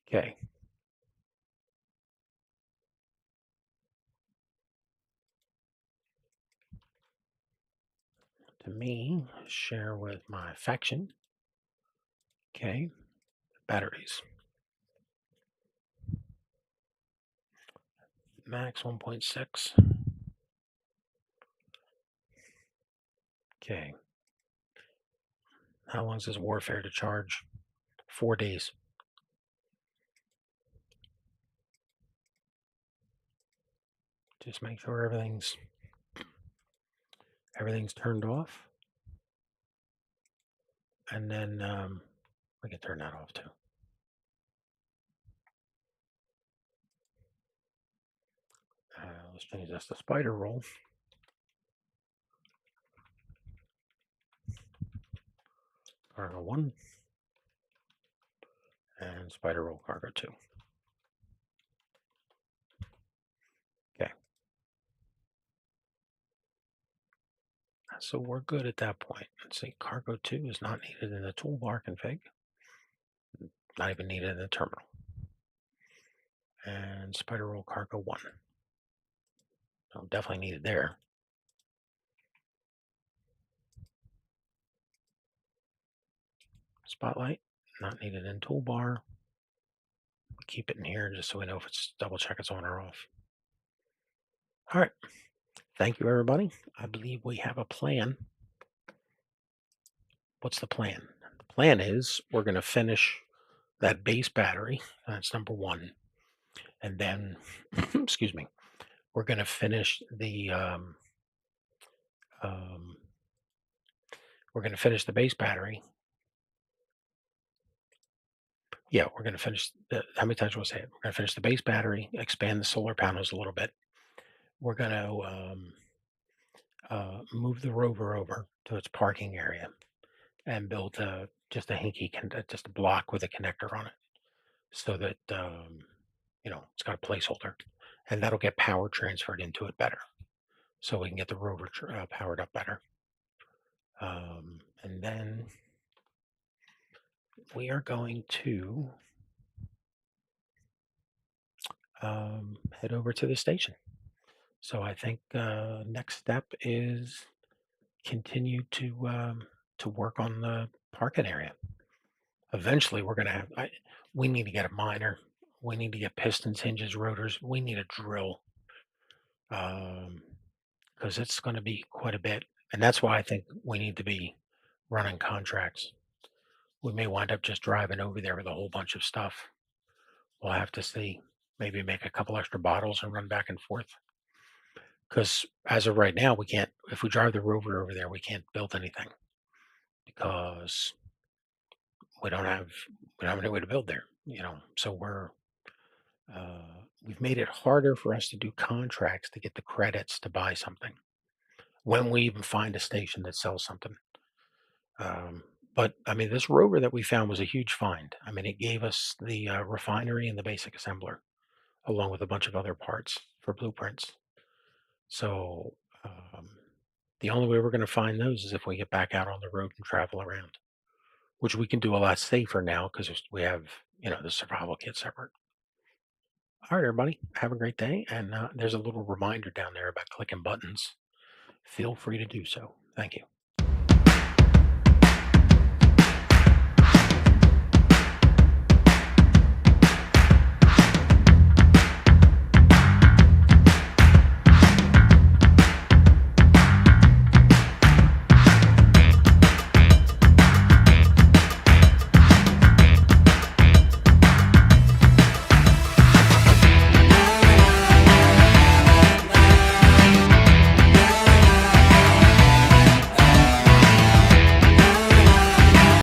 Okay. To me, share with my faction. Okay. Batteries. Max 1.6. Okay. How long is this warfare to charge? 4 days. Just make sure everything's turned off, and then we can turn that off too. Let's change this to spider roll. Cargo 1 and spider roll cargo 2. Okay. So we're good at that point. Let's see, cargo 2 is not needed in the toolbar config, not even needed in the terminal. And spider roll cargo 1. No, definitely needed there. Spotlight, not needed in toolbar. Keep it in here just so we know if it's double check it's on or off. All right. Thank you, everybody. I believe we have a plan. What's the plan? The plan is we're going to finish that base battery. That's number one. And then, excuse me, we're going to finish um, we're going to finish the base battery. Yeah, we're going to finish how many times will I say it? We're going to finish the base battery, expand the solar panels a little bit. We're going to move the rover over to its parking area and build just just a block with a connector on it, so that it's got a placeholder, and that'll get power transferred into it better, so we can get the rover powered up better. And then we are going to head over to the station. So I think next step is continue to work on the parking area. Eventually, we're going to we need to get a miner. We need to get pistons, hinges, rotors. We need a drill, because it's going to be quite a bit. And that's why I think we need to be running contracts. We may wind up just driving over there with a whole bunch of stuff. We'll have to see. Maybe make a couple extra bottles and run back and forth. Because as of right now, we can't. If we drive the rover over there, we can't build anything because we don't have any way to build there. So we've made it harder for us to do contracts to get the credits to buy something when we even find a station that sells something. But I mean, this rover that we found was a huge find. I mean, it gave us the refinery and the basic assembler, along with a bunch of other parts for blueprints. So the only way we're going to find those is if we get back out on the road and travel around, which we can do a lot safer now because we have, the survival kit separate. All right, everybody, have a great day. And there's a little reminder down there about clicking buttons. Feel free to do so. Thank you.